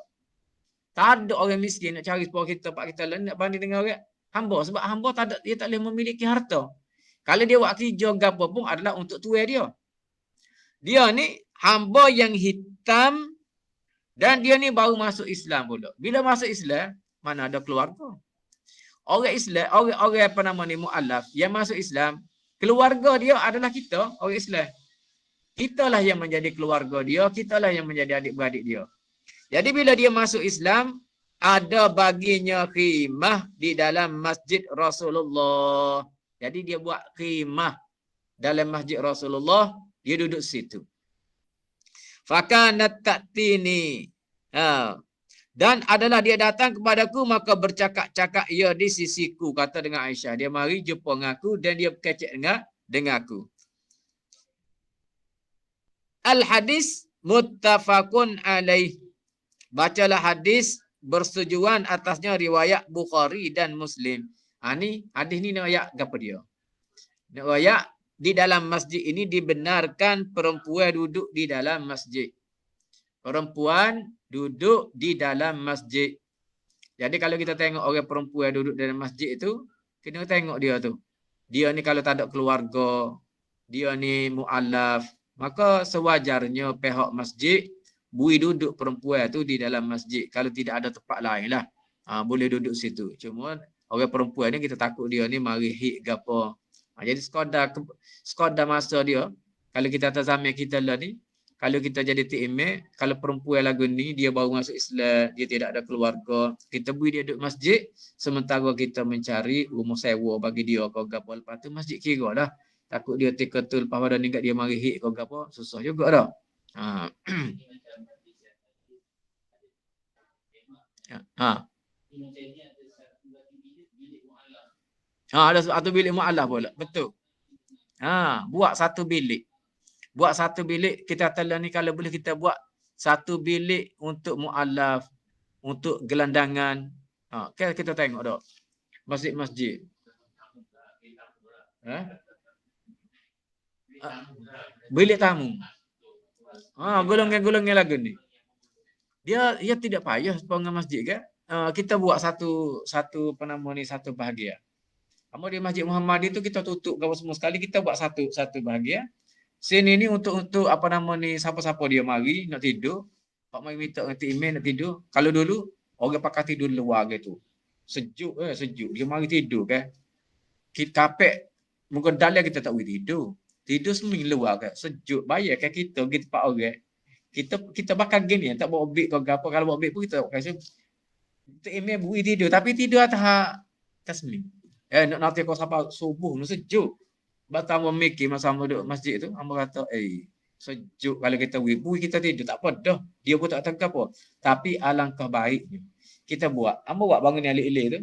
Tak ada orang miskin nak cari sepuluh kita, pak kita nak banding dengan orang hamba. Sebab hamba tak ada, dia tak boleh memiliki harta. Kalau dia buat kerja apa pun adalah untuk tuai dia. Dia ni hamba yang hitam dan dia ni baru masuk Islam pula. Bila masuk Islam, mana ada keluarga. Orang Islam, orang apa nama ni, mu'alaf, yang masuk Islam, keluarga dia adalah kita, orang Islam. Kitalah yang menjadi keluarga dia, kitalah yang menjadi adik-beradik dia. Jadi bila dia masuk Islam, ada baginya khimah di dalam masjid Rasulullah. Jadi dia buat khimah dalam masjid Rasulullah, dia duduk situ. Fakanat ta'tini. Dan adalah dia datang kepadaku, maka bercakap-cakap ia di sisiku, kata dengan Aisyah. Dia mari jumpa dengan aku dan dia berkecek dengan aku. Al-hadis muttafaqun alaih. Bacalah hadis bersetujuan atasnya riwayat Bukhari dan Muslim. Ni hadis ni riwayat apa dia? Riwayat di dalam masjid ini dibenarkan perempuan duduk di dalam masjid. Perempuan duduk di dalam masjid. Jadi kalau kita tengok orang perempuan duduk dalam masjid itu, kena tengok dia tu. Dia ni kalau tak ada keluarga, dia ni mu'alaf, maka sewajarnya pihak masjid bui duduk perempuan tu di dalam masjid. Kalau tidak ada tempat lain lah, boleh duduk situ. Cuma orang perempuan ni kita takut dia ni mari hik ke apa. Jadi sekadar masa dia, kalau kita atas zaman kita lah ni, kalau kita jadi TMA, kalau perempuan lagu ni, dia baru masuk Islam, dia tidak ada keluarga, kita beri dia duduk masjid, sementara kita mencari rumah sewa bagi dia kau gapo. Lepas tu masjid kira dah. Takut dia tiketul lepas pada ni kat dia mari hik kau gapo, susah juga dah. Ada satu bilik mu'alaf pula. Betul. Buat satu bilik. Buat satu bilik, kita telah ni kalau boleh kita buat satu bilik untuk mu'alaf, untuk gelandangan. Kita tengok dah. Masjid-masjid. Bilik tamu. Golongan-golongan lagu ni. Dia tidak payah pengen masjid kan? Kita buat satu apa nama ni, satu bahagian. Kamu di Masjid Muhammad itu kita tutup kau semua sekali, kita buat satu bahagian. Sini ni untuk apa nama ni, siapa-siapa dia mari nak tidur, pak mari minta nanti email nak tidur. Kalau dulu orang pakai tidur luar gitu. Sejuk dia mari tidur kan. Kita kapek muka dalam kita tak boleh tidur. Tidur semua luar kan. Sejuk bayar kan kita pergi tempat orang. Kita bakal gini tak bawa beg kau apa, kalau bawa beg pun kita kasi kita email bui tidur, tapi tidur atas tasmin. Nanti kau sampai subuh nu sejuk. Batang memikir masa hamba duduk masjid tu, hamba kata, sejuk kalau kita bui kita tidur tak apa dah. Dia pun tak tangkap apa. Tapi alangkah baiknya kita buat. Hamba buat bangun yang elok-elok tu.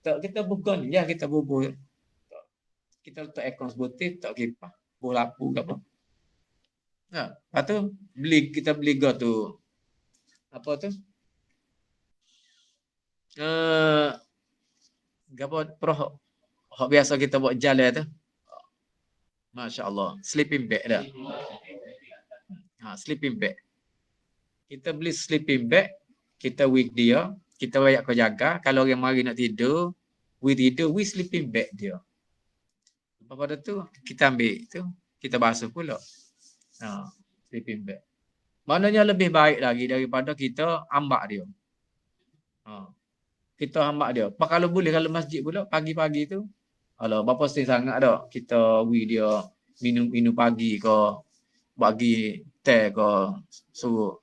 Tak kita buka ni ya, kita bubuh. Kita letak aircon sebutir, tak kipas, buh lampu ke apa. Lepas tu kita beli go tu. Apa tu? Apa hak biasa kita buat jalan tu. Masya-Allah, sleeping bag dah. Sleeping bag. Kita beli sleeping bag, kita wig dia, kita wayak kau jaga, kalau orang mari nak tidur, we sleeping bag dia. Lepas pada tu kita ambil tu, kita basuh pula. Sleeping bag. Maknanya lebih baik lagi daripada kita ambak dia. Kita ambak dia. Apa kalau boleh kalau masjid pula pagi-pagi tu, alah berapa sen sangat dah kita dia minum pagi ke bagi teh ke suruh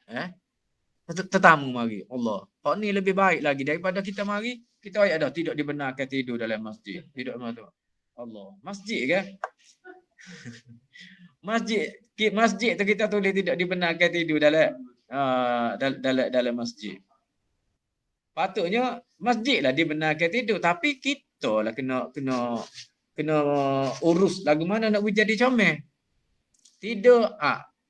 tetamu mari. Allah. Hak ni lebih baik lagi daripada kita mari kita ayat dah tidak dibenarkan tidur dalam masjid. Tidak tu. Allah. Masjid kan? Masjid tu kita tulis tidak dibenarkan tidur dalam masjid. Patutnya masjid lah dibenarkan tidur tapi kita lah kena urus lagu mana nak jadi comel. Tidur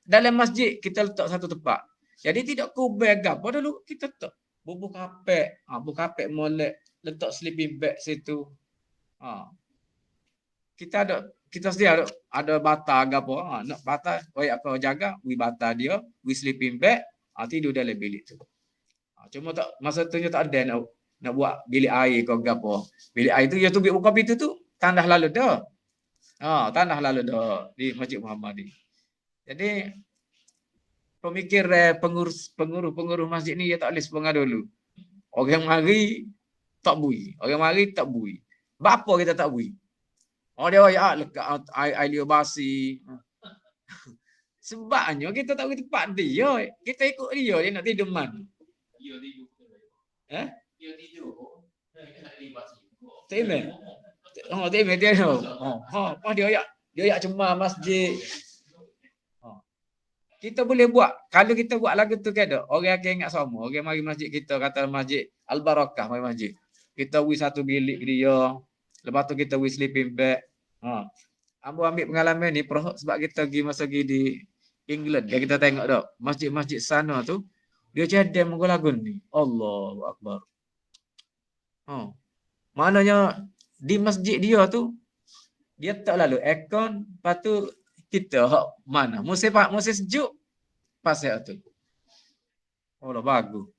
dalam masjid kita letak satu tempat. Jadi tidak kubur apa dulu kita letak bubuh kapek molek letak sleeping bag situ. Kita sedia ada bata gapo nak bata koyak kau jaga we bata dia we sleeping bag tidur dalam bilik tu. Cuma tak masa tu tak ada nak buat bilik air kau gapo. Bilik air tu ya tu buka pintu tu tandah lalu dah. Tandah lalu dah di Masjid Muhammadi. Jadi pemikir pengurus masjid ni dia tak boleh sepengah dulu. Orang mari tak bui. Orang mari tak bui. Bapa kita tak bui. Dia lekat air liur basi. Sebabnya kita tak pergi tempat dia. Kita ikut dia nak tidur mana. Dia tidur. Dia tidur. Tidur. Tidur dia. Dia ayat cemar masjid. Kita boleh buat. Kalau kita buat lagu tu kan ada. Orang akan ingat semua. Orang mari masjid kita. Kata masjid Al-Barakah mari masjid. Kita beri satu bilik dia. Lepas tu kita beri sleeping bag. Ambo ambil pengalaman ni sebab kita pergi di England. Dia kita tengok dah. Masjid-masjid sana tu. Dia cadang lagu ni. Allahu Akbar. Maknanya di masjid dia tu. Dia tak lalu aircon. Lepas tu kita mana musim sejuk pasal tu. Allah bagus.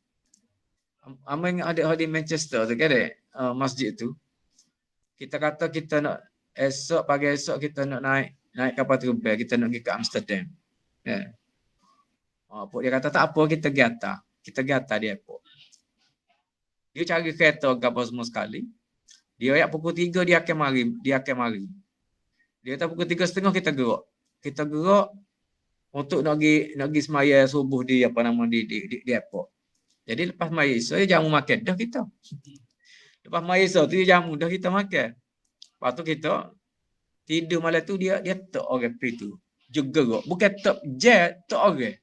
Amang ada di Manchester tu kan masjid tu. Kita kata kita nak pagi esok kita nak naik kapal terbang, kita nak pergi ke Amsterdam. Dia kata tak apa kita pergi atas di airport. Dia cari kereta kapal semua sekali. Dia ayat pukul 3 dia akan mari. Dia kata pukul 3.30 kita gerak untuk nak pergi semaya subuh di airport. Jadi lepas semaya esok dia jamu makan dah kita. Lepas semaya esok tu dia jamu dah kita makan. Lepas tu kita tidur malam tu dia tak orang pergi tu. Juga gerak. Bukan tak jet, tak orang.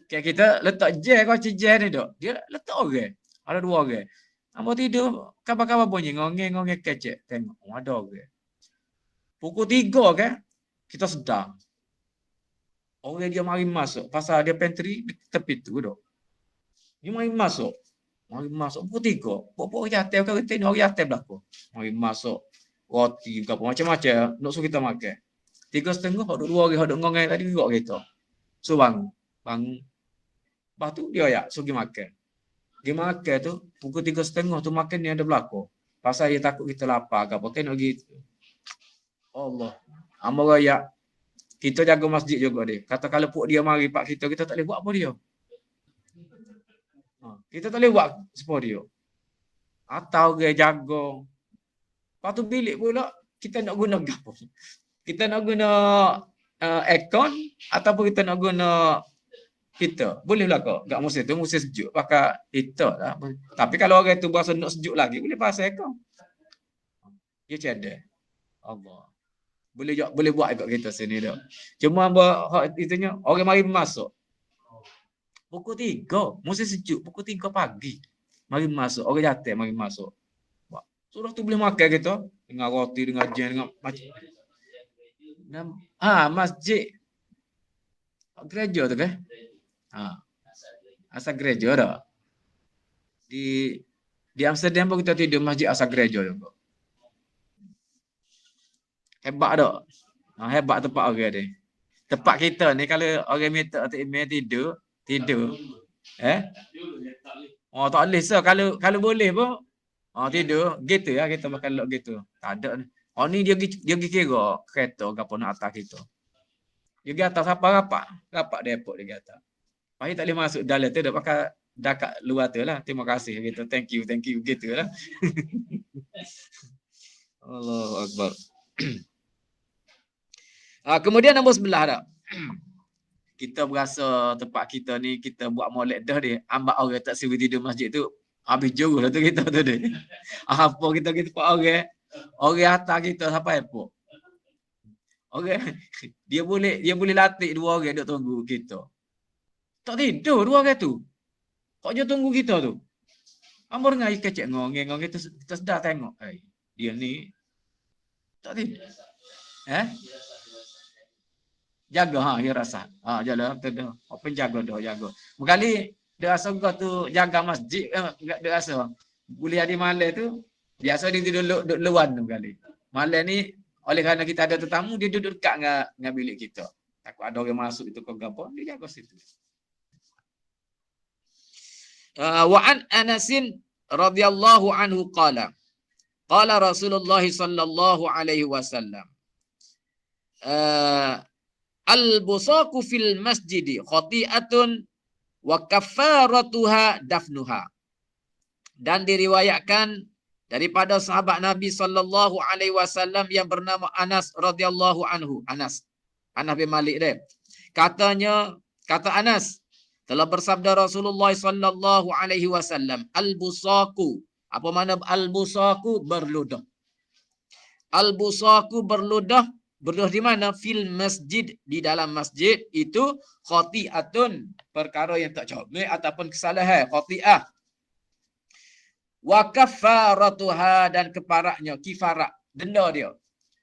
Kayak kita letak jet kau jet ni dak. Dia letak orang. Ada 2 orang. Ambo tidur kabar-kabar bunyi ngongeng kecek. Tengok ada orang. Pukul 3 kan kita sedar. Orang dia mari masuk. Pasal dia pantry di tepi tu dok. Dia mari masuk. Pukul 3. Pokok jatuh ke retin orang jatuh belakang. Mari masuk. Roti ke apa macam-macam nak suruh kita makan. 3.30 hok 2 orang hok ngongeng tadi gerak kita. So bangun. Lepas tu dia ayat suruh makan. Dia makan tu pukul 3.30 tu makan ni ada belakang. Pasal dia takut kita lapar ke apa kan nak gitu. Allah. Amba raya kita jaga masjid juga dia. Kata kalau puk dia mari pak kita tak boleh buat apa dia. Kita tak boleh buat apa dia. Atau dia jaga. Lepas tu bilik pula kita nak guna apa? Kita nak guna aircon ataupun kita nak guna heater. Bolehlah kau. Enggak musim sejuk pakai heater lah. Tapi kalau orang tu berasa nak sejuk lagi boleh pakai aircon. Dia cadang. Allah. Boleh buat kat kita sini dah. Cuma itunya orang mari masuk. Pukul 3, musim sejuk pukul 3 pagi. Mari masuk, orang jatuh mari masuk. Sudah tu boleh makan kita dengan roti dengan jam dengan macam. Masjid gereja tu kan? Asal gereja dah. Di Amsterdam pun kita tidur masjid asal gereja juga. Hebat tak? Hebat tempat orang ni. Tempat kita ni kalau orang minta tidur. Tak boleh so kalau boleh pun tidur gitu ya kita makan lok gitu. Tak ada ni. Ni dia pergi kira kereta gapo nak atas kita. Dia pergi atas rapat depot dia pergi atas. Pahit tak boleh masuk dalam tu dah pakai dah kat luar tu lah. Terima kasih gitu. Thank you gitu lah. Allahu Akbar. Kemudian nombor 11 dah. Kita berasa tempat kita ni kita buat molek dah dia. Ambak orang tak suruh tidur masjid tu. Habis jauh lah tu kita tu dia. Apa kita tempat orang. Orang atas kita sampai apa. Orang dia boleh latih dua orang duk tunggu kita. Tak tidur dua orang tu. Kok je tunggu kita tu. Amor ngai kecek ngong kita sedar tengok. Dia ni tak tidur. Jaga dia rasa. Jaga tu. Apa jaga dah jaga. Berkali dia rasa kau tu jaga masjid dia rasa. Boleh hari malam tu biasa dia tidur luar tu kali. Malam ni oleh kerana kita ada tetamu dia duduk dekat dengan bilik kita. Takut ada orang masuk itu ke apa dia jaga situ. Wa an Anasin radhiyallahu anhu qala Rasulullah sallallahu alaihi wasallam al-busaqu fil masjidi khati'atun wa kafaratuha dafnuha. Dan diriwayatkan daripada sahabat Nabi sallallahu alaihi wasallam yang bernama Anas radhiyallahu anhu. Anas bin Malik dia. Kata Anas, telah bersabda Rasulullah sallallahu alaihi wasallam, al-busaqu. Apa makna al-busaqu? Berludah. Al-busaqu berludah. Berludah di mana? Fil masjid, di dalam masjid itu khati'atun, perkara yang tak comel ataupun kesalahan, khati'ah. Wa kafaratuha, dan keparaknya, kifarat, denda dia.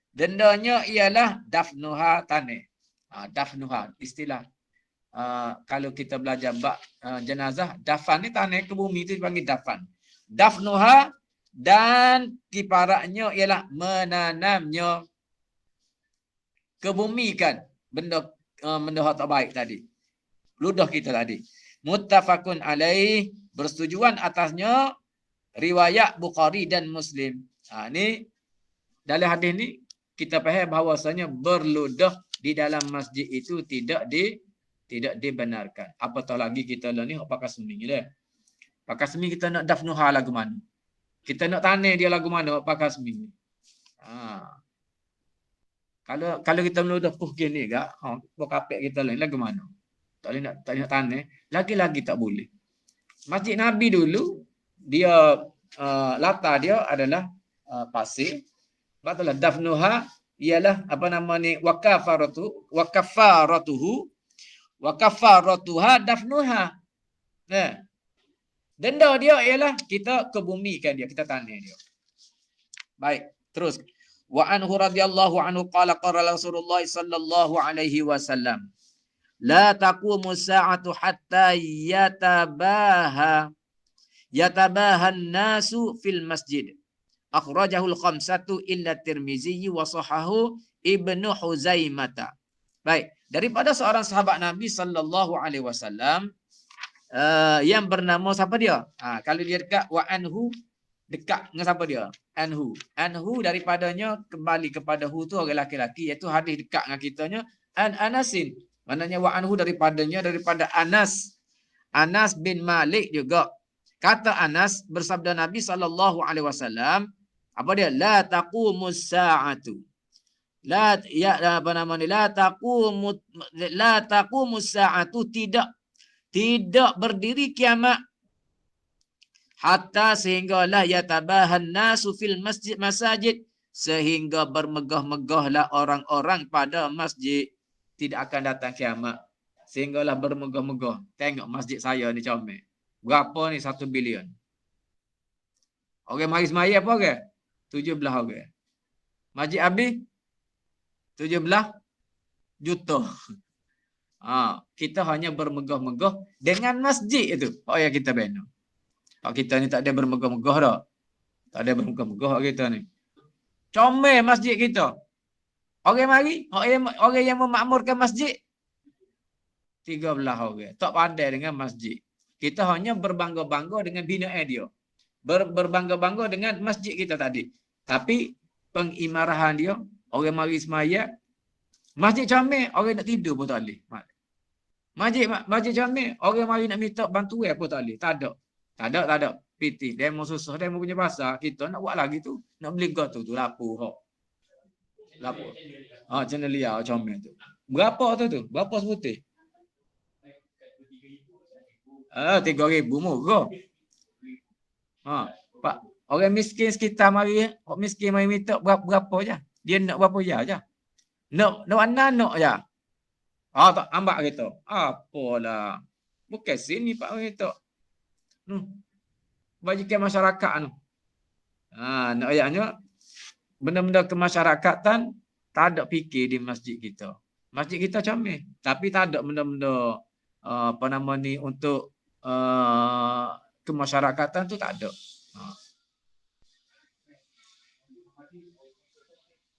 Dendanya ialah dafnuha, tanah. Dafnuha, istilah. Kalau kita belajar bab jenazah, dafan ni tanah ke bumi tu dipanggil dafan. Dafnuha, dan kifaratnya ialah menanamnya, kebumikan benda tak baik tadi. Ludah kita tadi. Muttafaqun alaih, bersetujuan atasnya riwayat Bukhari dan Muslim. Ni dalam hadis ni kita faham bahawasanya berludah di dalam masjid itu tidak dibenarkan. Apatah lagi kita lah ni pakai semi dah. Pakai semi kita nak dafnuha lagu mana? Kita nak tanah dia lagu mana pakai semi. Kalau kita meludah gini gak, kapek kita lagu mana? Tak nak tanah, lagi-lagi tak boleh. Masjid Nabi dulu dia latar dia adalah pasir. Betul dafnuha ialah apa nama ni wakafaratuha dafnuha. Nah. Denda dia ialah kita kebumikan dia, kita tanah dia. Baik, terus. Wa anhu radhiyallahu anhu qala Rasulullah sallallahu alaihi wasallam, la taqumu sa'atu hatta yatabaha an-nasu fil masjid. Akhrajahul khamsatu illa Tirmizi wa sahahu Ibnu Huzaimah. Baik, daripada seorang sahabat Nabi sallallahu alaihi wasallam yang bernama siapa dia? Kalau dia dekat wa anhu, dekat dengan siapa dia? Anhu daripadanya kembali kepada hu tu orang lelaki, iaitu hadis dekat dengan kitanya Anasin. Maknanya wa anhu daripadanya, daripada Anas bin Malik juga. Kata Anas, bersabda Nabi sallallahu alaihi wasallam, apa dia? La taqumus sa'atu. La taqumus sa'atu, tidak berdiri kiamat hatta sehinggalah yatabahan nasu fil masajid, sehingga bermegah-megahlah orang-orang pada masjid. Tidak akan datang kiamat sehinggalah bermegah-megah. Tengok masjid saya ni comel. Berapa ni? 1 bilion. Orang mari semaya apa orang? 17 orang. Masjid habis 17 juta. Kita hanya bermegah-megah dengan masjid itu. Oh ya, kita bina. Kita ni tak ada bermegah-megah dah. Tak ada bermegah-megah kita ni. Comel masjid kita. Orang mari, orang yang memakmurkan masjid 13 orang. Tak pandai dengan masjid. Kita hanya berbangga-bangga dengan binaan dia. Berbangga-bangga dengan masjid kita tadi. Tapi pengimarahan dia, orang mari semaya, masjid comel, orang nak tidur pun tak boleh. Masjid comel, orang mari nak minta bantuan pun tak boleh. Tak ada. PT. Demo susah, demo punya pasar. Kita nak buat lagi tu. Nak beli tu lapor. Lapo. Channel liar comel tu. Berapa tu? Berapa seputih? 3,000 murah. Pak, orang miskin sekitar mari, orang miskin mari minta berapa je. Dia nak berapa je. Nak mana nak je. Tak ambak gitu. Apalah. Bukan sini Pak gitu. Bajikan masyarakat tu. Nak ayatnya benda-benda kemasyarakatan tak ada fikir di masjid kita. Masjid kita comel, tapi tak ada benda-benda apa nama ni untuk kemasyarakatan tu tak ada.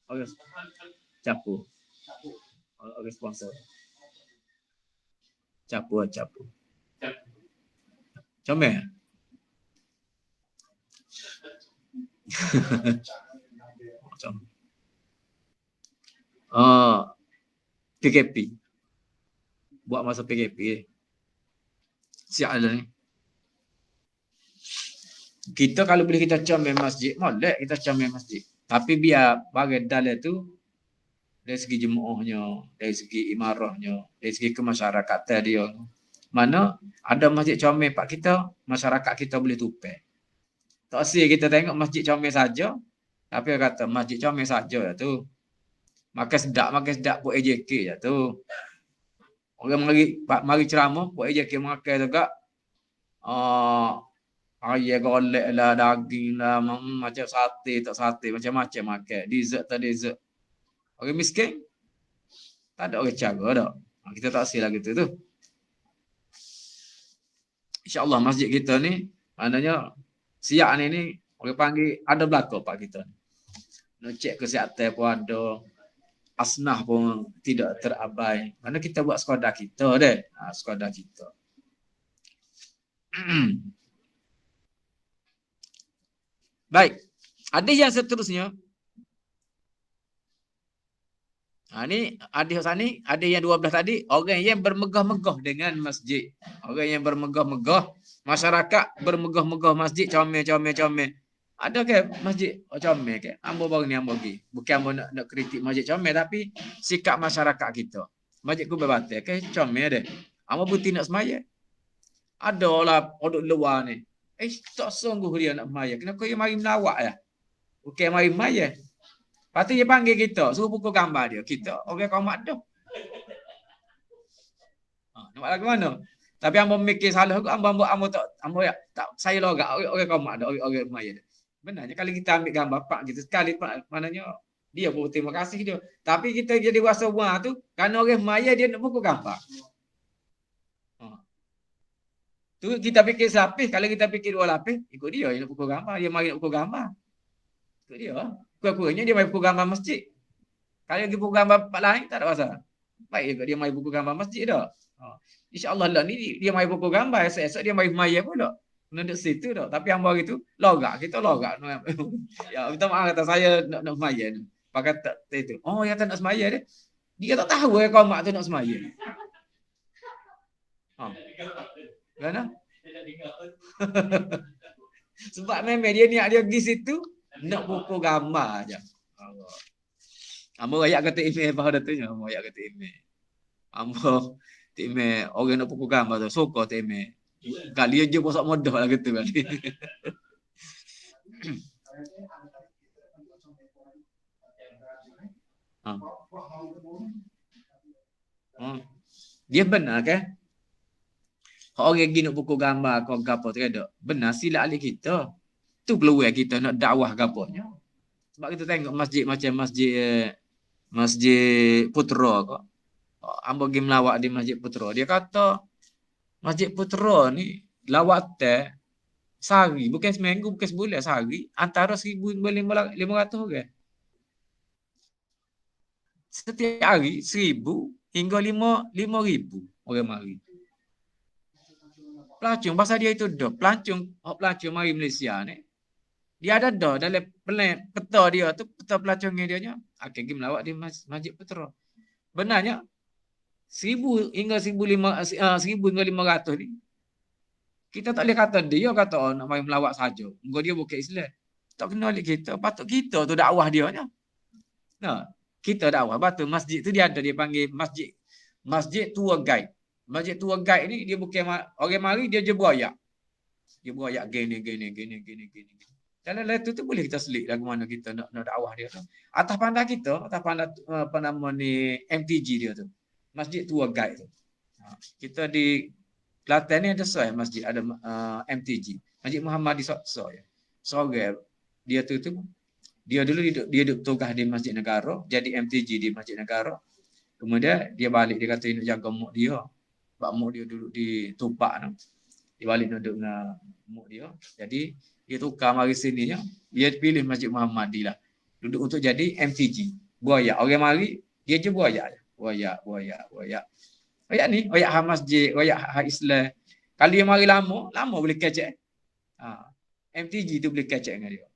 Okay. Capu. Okay, sponsor. Capu. Comel. PKP. Buat masa PKP. Siap ada ni. Kita kalau boleh kita comel masjid, molek kita comel masjid. Tapi biar bagi dalil tu dari segi jemaahnya, dari segi imarahnya, dari segi kemasyarakatan dia. Mana ada masjid comel pak kita, masyarakat kita boleh tupai. Tak sih kita tengok masjid comel saja, tapi dia kata masjid comel saja tu. Makan sedap buat AJK je tu. Orang mari ceramah buat AJK makan juga. Ayam golek lah, daging lah, macam sate tak sate, macam-macam makan. Dessert tak dessert. Orang miskin, tak ada orang cara dah. Kita tak silap gitu tu. InsyaAllah masjid kita ni, maknanya siap ni, orang panggil ada belakang pak kita. Nak cek kesihatan pun ada. Asnah pun tidak terabai. Mana kita buat sekadar kita deh. Sekadar kita. Baik. Ada yang seterusnya. Ni hadis ni ada yang 12 tadi, orang yang bermegah-megah dengan masjid. Orang yang bermegah-megah, masyarakat bermegah-megah masjid, comel. Ada ke masjid comel ke? Ambo baru ni ambo pergi. Bukan ambo nak kritik masjid comel, tapi sikap masyarakat kita. Masjid ku berbatal ke comel deh. Ambo buti nak semaya. Ada lah orang luar ni. Tak sungguh dia nak semaya. Kenapa dia mari melawak ya? Bukan mari semaya. Lepas tu dia panggil kita, suruh pukul gambar dia. Kita orang komat dah. Nampak lagu mana? Tapi ambo mikir salah aku, ambo tak saya logak orang komat dah, orang semaya. Benarnya kalau kita ambil gambar pak gitu sekali pak, maknanya dia pun terima kasih dia. Tapi kita jadi rasa buah tu kerana orang maya dia nak pukul gambar. Tu kita fikir sapih, kalau kita fikir dua lapis, ikut dia nak pukul gambar, dia mari nak pukul gambar. Ikut dia. Kurang-kurangnya dia mari pukul gambar masjid. Kalau dia pukul gambar pak lain tak ada masalah. Baik juga dia mari pukul gambar masjid dah. InsyaAllah lah ni dia mari pukul gambar, esok dia mari maya pula. Duduk situ dah. Tapi yang bawah itu kita logak. Ya, minta maaf kata saya nak semaya ni. Pakai tak itu. Oh, ya tak nak semaya dia. Dia tak tahu ya kau mak tu nak semaya. Mana? Sebab memang dia niat dia pergi situ nak buku gambar aja. Ambo ayat kata email apa dah tu nya, ambo ayat kata email. Ambo email orang nak buku gambar tu suka tu email. Kali aja bosak modah lah gitu kali. Dia benar kan? Orang gini nak pukul gambar kau gapo tu ada. Benar sila ahli kita. Tu peluang kita nak dakwah gaponya. Sebab kita tengok masjid macam Masjid Putra kok. Ambo pergi melawat di Masjid Putra. Dia kata Masjid Putra ni lawatan sehari, bukan seminggu, bukan sebulan, sehari antara 1,500 orang. Setiap hari 1,000 hingga 5,000 orang mari. Pelancong pasal dia itu dah. Pelancong mari Malaysia ni. Dia ada dah dalam peta dia tu, peta pelancongnya dia nya akan pergi melawat di Masjid Putra. Benarnya 1,000 hingga 1,500 ni kita tak boleh kata dia kata nak main melawat saja. Engkau dia bukan Islam. Tak kenal kita. Patut kita tu dakwah dia nya. Nah. kita dakwah batu masjid tu dia ada, dia panggil masjid tour guide. Masjid tour guide ni dia bukan orang mari dia je berayak. Dia berayak gini. Dalam letter tu boleh kita selit lagu mana kita nak dakwah dia tu. Atas pandang kita, atas pandang apa nama ni MTG dia tu. Masjid tour guide tu. Kita di Kelantan ni ada soal masjid, ada MTG. Masjid Muhammad di Soya. Soal dia tu dia dulu dia duduk tugas di Masjid Negara, jadi MTG di Masjid Negara. Kemudian dia balik, dia kata nak jaga muk dia. Sebab muk dia duduk di Tupak tu. Dia balik duduk dengan muk dia. Jadi dia tukar mari sini nya, dia pilih Masjid Muhammad lah. Duduk untuk jadi MTG. Buaya. Orang mari dia je buaya. Buaya. Buaya ni, buaya hak masjid, buaya hak Islam. Kalau dia mari lama boleh kecek. MTG tu boleh kecek dengan dia.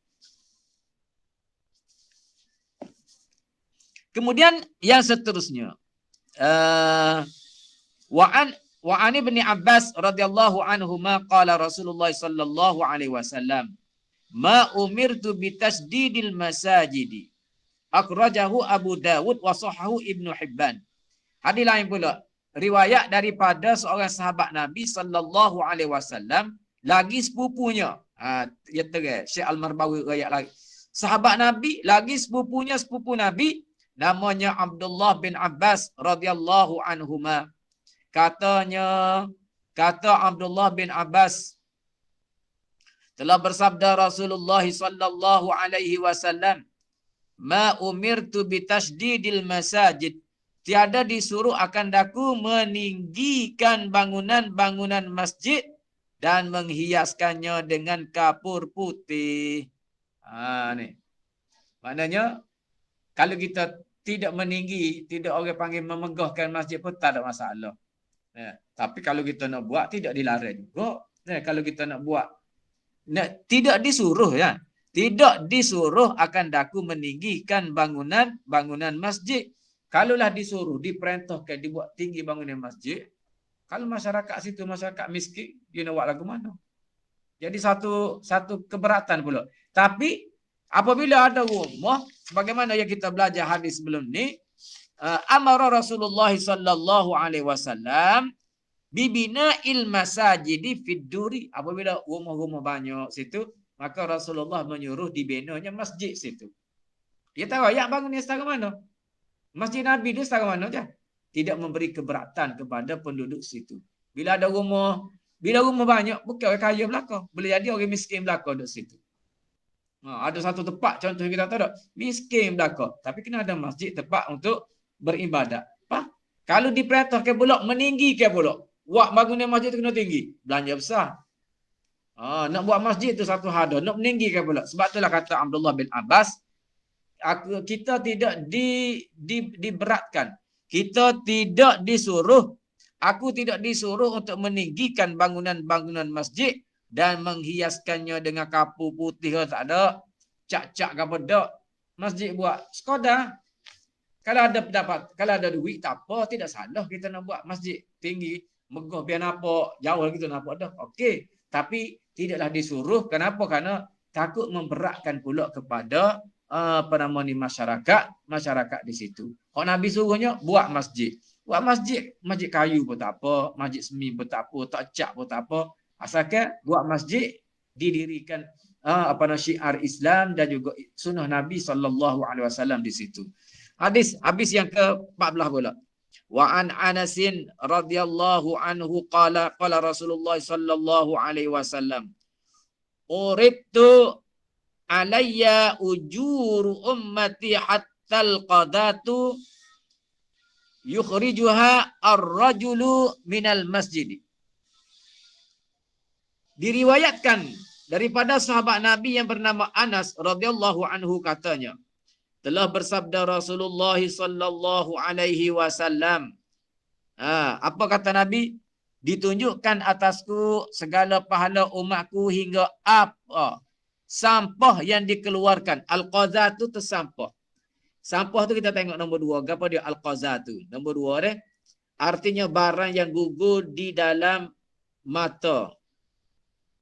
Kemudian yang seterusnya. Wa'an ibn Abbas radhiyallahu anhuma qala Rasulullah sallallahu alaihi wasallam ma umirtu bitasdidil masajidi akhrajahu Abu Dawud wa sahahu Ibnu Hibban. Hadis lain pula riwayat daripada seorang sahabat Nabi sallallahu alaihi wasallam lagi sepupunya. Dia terang Syekh Al-Marbawi riwayat lagi. Sahabat Nabi lagi sepupu Nabi namanya Abdullah bin Abbas radhiyallahu anhuma. Kata Abdullah bin Abbas, telah bersabda Rasulullah sallallahu alaihi wasallam, "Ma umirtu bitasdidil masajid." Tiada disuruh akan daku meninggikan bangunan-bangunan masjid dan menghiaskannya dengan kapur putih. Ni. Maknanya kalau kita tidak meninggi, tidak orang panggil memegahkan masjid pun tak ada masalah. Tapi kalau kita nak buat tidak dilarang juga. Kalau kita nak buat tidak disuruh ya. Tidak disuruh akan daku meninggikan bangunan masjid. Kalaulah disuruh, diperintahkan dibuat tinggi bangunan masjid, kalau masyarakat situ masyarakat miskin, dia nak buat lagu mana? Jadi satu keberatan pula. Tapi apabila ada rumah, sebagaimana yang kita belajar hadis sebelum ni, amara Rasulullah sallallahu alaihi wasallam bibina il masajidi fid duri. Apabila rumah-rumah banyak situ, maka Rasulullah menyuruh dibinanya masjid situ. Dia tahu ayat bangun ni setara mana? Masjid Nabi dia setara mana je? Tidak memberi keberatan kepada penduduk situ. Bila rumah banyak, bukan orang kaya belakang. Boleh jadi orang miskin belakang duduk situ. Ada satu tempat contoh kita tahu tak? Miskin belakang. Tapi kena ada masjid tempat untuk beribadat. Kalau diperintahkan pula meninggikan pula. Buat bangunan masjid tu kena tinggi. Belanja besar. Nak buat masjid tu satu hal dah. Nak meninggikan pula. Sebab itulah kata Abdullah bin Abbas, kita tidak diberatkan. Kita tidak disuruh. Aku tidak disuruh untuk meninggikan bangunan-bangunan masjid dan menghiaskannya dengan kapur putih. Tak ada cak-cak apa dak. Masjid buat sekadar. Kalau ada pendapat, kalau ada duit tak apa, tidak salah kita nak buat masjid tinggi, megah biar nampak jauh gitu nampak dah. Okey, tapi tidaklah disuruh. Kenapa? Karena takut memberatkan pula kepada masyarakat di situ. Kalau Nabi suruhnya buat masjid. Buat masjid kayu pun tak apa, masjid semi pun tak apa, tak cat pun tak apa. Asalkan buat masjid didirikan syiar Islam dan juga sunnah Nabi sallallahu alaihi wasallam di situ. Hadis yang ke-14 pula. Wa an Anasin radhiyallahu anhu qala Rasulullah sallallahu alaihi wasallam, "Uribtu alayya ujuru ummati hatta al-qadatu yukhrijuha ar-rajulu minal masjid." Diriwayatkan daripada sahabat Nabi yang bernama Anas radhiyallahu anhu katanya, telah bersabda Rasulullah sallallahu alaihi wasallam. Apa kata Nabi? Ditunjukkan atasku segala pahala umatku hingga apa sampah yang dikeluarkan. Al-qazatu tu sampah. Sampah tu kita tengok nombor 2. Apa dia al-qazatu? Nombor 2 deh. Artinya barang yang gugur di dalam mata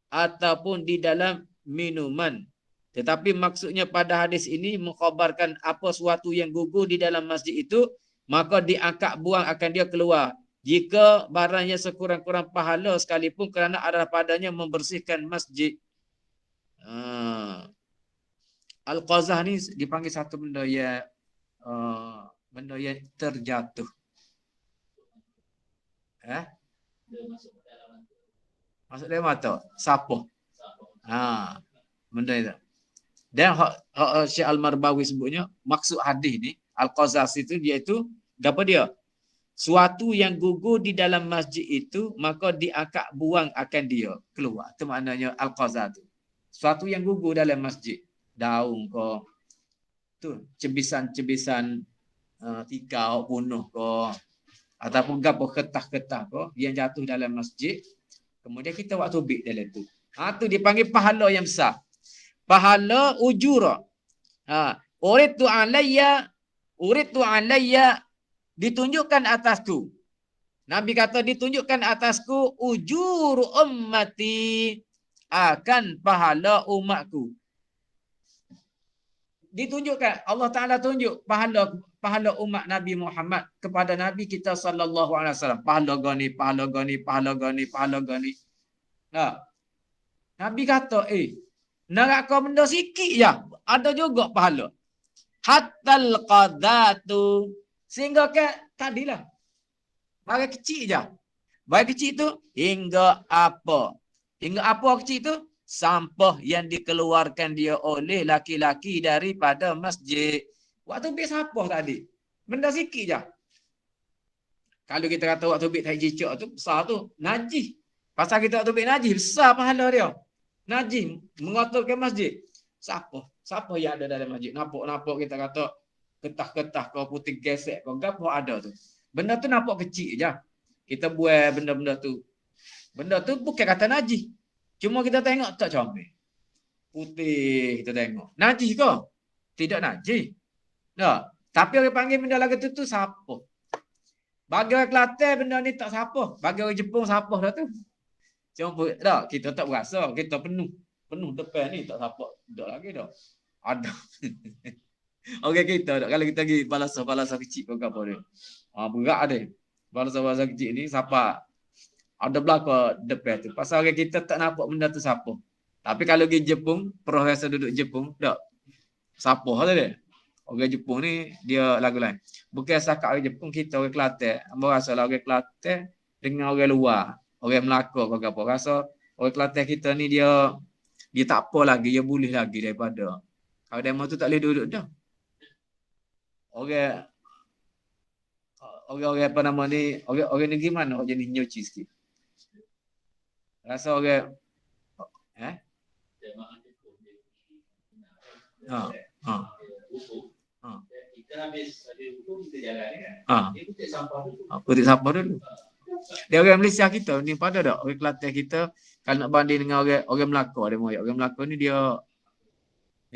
ataupun di dalam minuman. Tetapi maksudnya pada hadis ini mengkhabarkan apa suatu yang gugur di dalam masjid itu, maka diangkat buang akan dia keluar. Jika barangnya sekurang-kurang pahala sekalipun kerana ada padanya membersihkan masjid. Al-qazah ni dipanggil satu benda yang terjatuh. Masuk dalam mata. Sapoh. Benda itu. Dan Syekh Al-Marbawi sebutnya, maksud hadis ni, Al-Qazas itu, dia itu, apa dia? Suatu yang gugur di dalam masjid itu, maka diangkat buang akan dia keluar. Itu maknanya Al-Qazas itu. Suatu yang gugur dalam masjid. Daun ke, tu, cebisan-cebisan tikau, bunuh ke, ataupun gapo ketah-ketah ke, yang jatuh dalam masjid. Kemudian kita buat tubik dalam tu. Tu dipanggil pahala yang besar. Pahala ujura. Uridu alayya ditunjukkan atasku. Nabi kata ditunjukkan atasku ujuru ummati, akan pahala umatku. Ditunjukkan, Allah Ta'ala tunjuk pahala umat Nabi Muhammad kepada Nabi kita sallallahu alaihi wasallam. Pahala gani, pahala gani, pahala gani, pahala gani. Nabi kata, nak kau benda sikit je, ada juga pahala. Hatal qadatu, sehingga ke tadilah. Bagi kecil je. Bagi kecil tu hingga apa? Hingga apa kecil tu? Sampah yang dikeluarkan dia oleh laki-laki daripada masjid. Waktu tubik sampah tadi. Benda sikit je. Kalau kita kata waktu tubik tai cicak tu besar tu, najis. Pasal kita waktu tubik najis, besar pahala dia. Najis mengotorkan masjid. Siapa yang ada dalam masjid? Nampak kita kata ketah-ketah kau putih gesek kau gapo ada tu. Benda tu nampak kecil je. Kita buat benda-benda tu. Benda tu bukan kata najis. Cuma kita tengok tak comel. Putih kita tengok. Najis ke? Tidak najis. Tak. Tapi orang panggil benda lagu tu siapa? Bagi orang Kelantan benda ni tak siapa. Bagi orang Jepun siapa dah tu. Cuma tak, kita tak berasa. Kita penuh depan ni tak siapa. Tak lagi dah. Ada. Okey kita tak. Kalau kita pergi balasa kecil kau apa dia. Berat dia. Balasa kecil ni siapa? Ada belakang depan tu. Pasal orang kita tak nampak benda tu siapa. Tapi kalau pergi Jepun, profesor duduk Jepun, tak. Siapa tu dia? Orang Jepun ni dia lagu lain. Bukan sakat orang Jepun, kita orang Kelantan. Berasa lah orang Kelantan dengan orang luar. Orang Melaka ke apa. Rasa orang Kelantan kita ni dia tak apa lagi, dia boleh lagi daripada. Kalau demo tu tak boleh duduk dah. Orang apa nama ni, orang negeri mana orang jenis nyuci sikit. Rasa orang kita habis ada hukum kita jalan kan. Dia putih sampah dulu. Putih sampah dulu. Dia orang Malaysia kita ni pada tak? Orang Kelantan kita kalau nak banding dengan orang Melaka dia moyak. Orang Melaka ni dia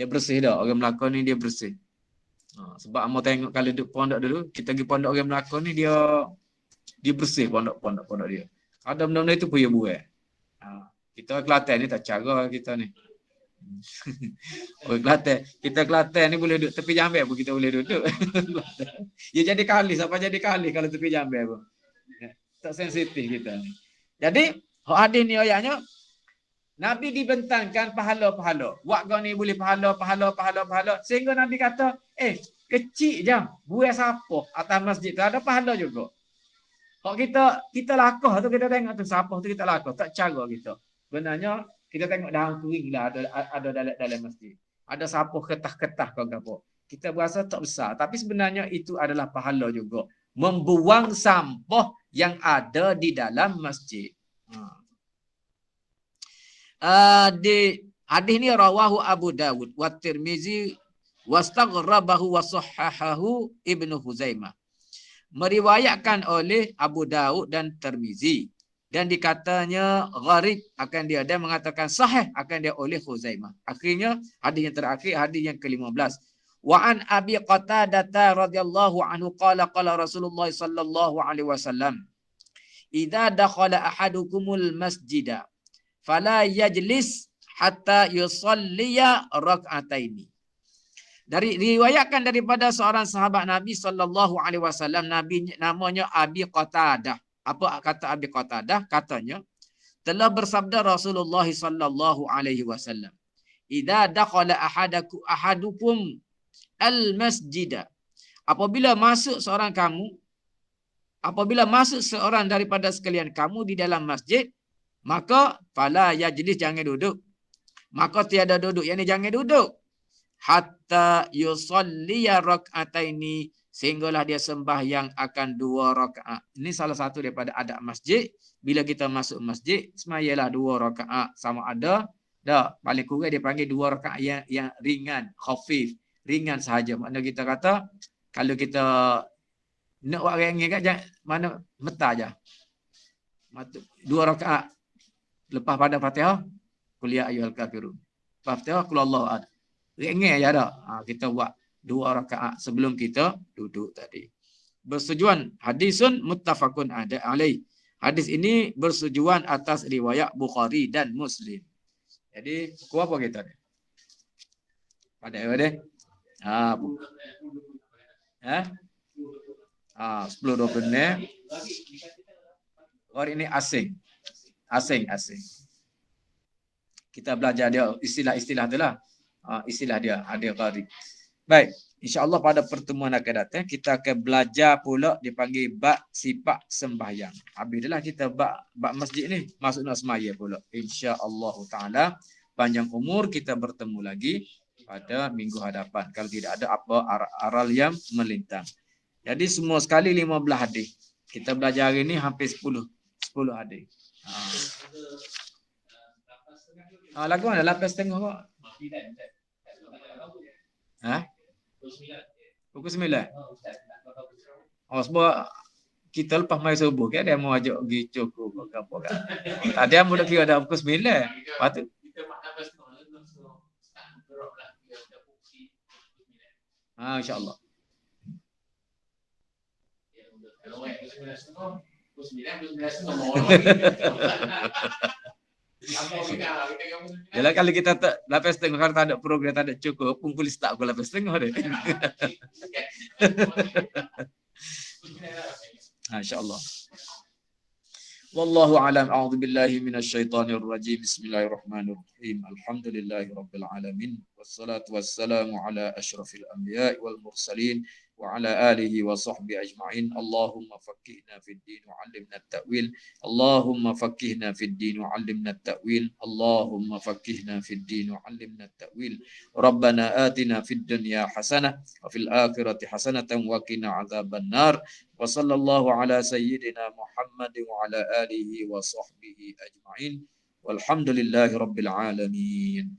bersih dah. Orang Melaka ni dia bersih. Sebab amo tengok kalau duduk pondok dulu, kita pergi pondok orang Melaka ni dia bersih pondok dia. Ada benda-benda itu pun dia buat. Kita orang Kelantan ni tak cara kita ni. Orang Kelantan, kita Kelantan ni boleh duduk tepi jambai pun kita boleh duduk. Dia jadi kali, siapa jadi kali kalau tepi jambai pun. Tak sensitif kita ni. Jadi, hadis ni ayatnya Nabi dibentangkan pahala-pahala. Wak kau ni boleh pahala. Sehingga Nabi kata, kecil je. Buat siapa atas masjid tu ada pahala juga. Kalau kita lakah tu kita tengok tu siapa tu kita lakah. Tak cara kita. Benarnya kita tengok dalam kering lah ada dalam masjid. Ada siapa ketah-ketah kau apa. Kita berasa tak besar. Tapi sebenarnya itu adalah pahala juga. Membuang sampah yang ada di dalam masjid. Hadis ni rawahu Abu Dawud wa Tirmizi wastaghrabahu wa sahhahahu Ibnu Huzaimah. Meriwayatkan oleh Abu Dawud dan Tirmizi dan dikatanya gharib akan dia dan mengatakan sahih akan dia oleh Huzaimah. Akhirnya hadis yang terakhir hadis yang ke-15. Wa an Abi Qatadah radhiyallahu anhu qala Rasulullah sallallahu alaihi wasallam idza dakhala ahadukumul masjida fala yajlis hatta yusalliya rak'ataini. Diriwayatkan daripada seorang sahabat Nabi SAW, Nabi namanya Abi Qatadah. Apa kata Abi Qatadah? Katanya, telah bersabda Rasulullah SAW, "Idza dakhala ahadukum al-masjida." Apabila masuk seorang daripada sekalian kamu di dalam masjid, maka fala yajlis, jangan duduk. Maka tiada duduk, yakni jangan duduk. Hatta yusalliya rak'ataini, sehinggalah dia sembahyang akan 2 rakaat. Ini salah satu daripada adab masjid. Bila kita masuk masjid, semayalah 2 rakaat. Sama ada, paling kurang dia panggil 2 rakaat yang ringan, khafif, ringan sahaja. Maknanya kita kata, kalau kita nak buat ringan kan, mana meta aja. 2 rakaat. Lepas pada Fatihah, qul ya ayyuhal kafirun. Fatihah, qul Allahu ahad. Ringan aja dah. Kita buat 2 rakaat sebelum kita duduk tadi. Bersetujuan hadisun muttafaqun alaih. Hadis ini bersetujuan atas riwayat Bukhari dan Muslim. Jadi, apa kita ni? Pada apa dia? 10-20 menit. Orang ini asing. Kita belajar dia istilah-istilah tu lah. Istilah dia ada qari. Baik, insya-Allah pada pertemuan akan datang kita akan belajar pula dipanggil bab sifat sembahyang. Habislah kita bab masjid ni, masuk nak semaya pula. Insya-Allah taala panjang umur kita bertemu lagi pada minggu hadapan kalau tidak ada apa aral yang melintang. Jadi semua sekali 15 hadis. Kita belajar hari ni hampir 10 hadis. Lagu mana? 8.30 kok. Pukul 9. Sebab kita lepas mai subuh kan dia mau ajak pergi cukup ke apa kan. Tadi dia mula kira dah pukul 9. Lepas tu insya-Allah. Yalah kalau kita tak 8.30 kalau tak ada program, tak ada cukup, kumpul start pukul 8.30 deh. Insya-Allah. Wallahu a'lam. A'udzu billahi minasyaitonir rajim. Bismillahirrahmanirrahim. Alhamdulillahirabbil alamin. Wassalatu wassalamu ala asyrafil anbiya'i wal mursalin wa ala alihi wa sahbihi ajma'in. Allahumma faqqihna fid din wa 'allimna at-ta'wil. Allahumma faqqihna fid din wa 'allimna at-ta'wil. Allahumma faqqihna fid din wa 'allimna at-ta'wil. Rabbana atina fid dunya hasanah wa fil akhirati hasanatan wa qina 'adzabannar. Wa sallallahu ala sayyidina Muhammad wa ala alihi wa sahbihi ajma'in. Walhamdulillahi rabbil alamin.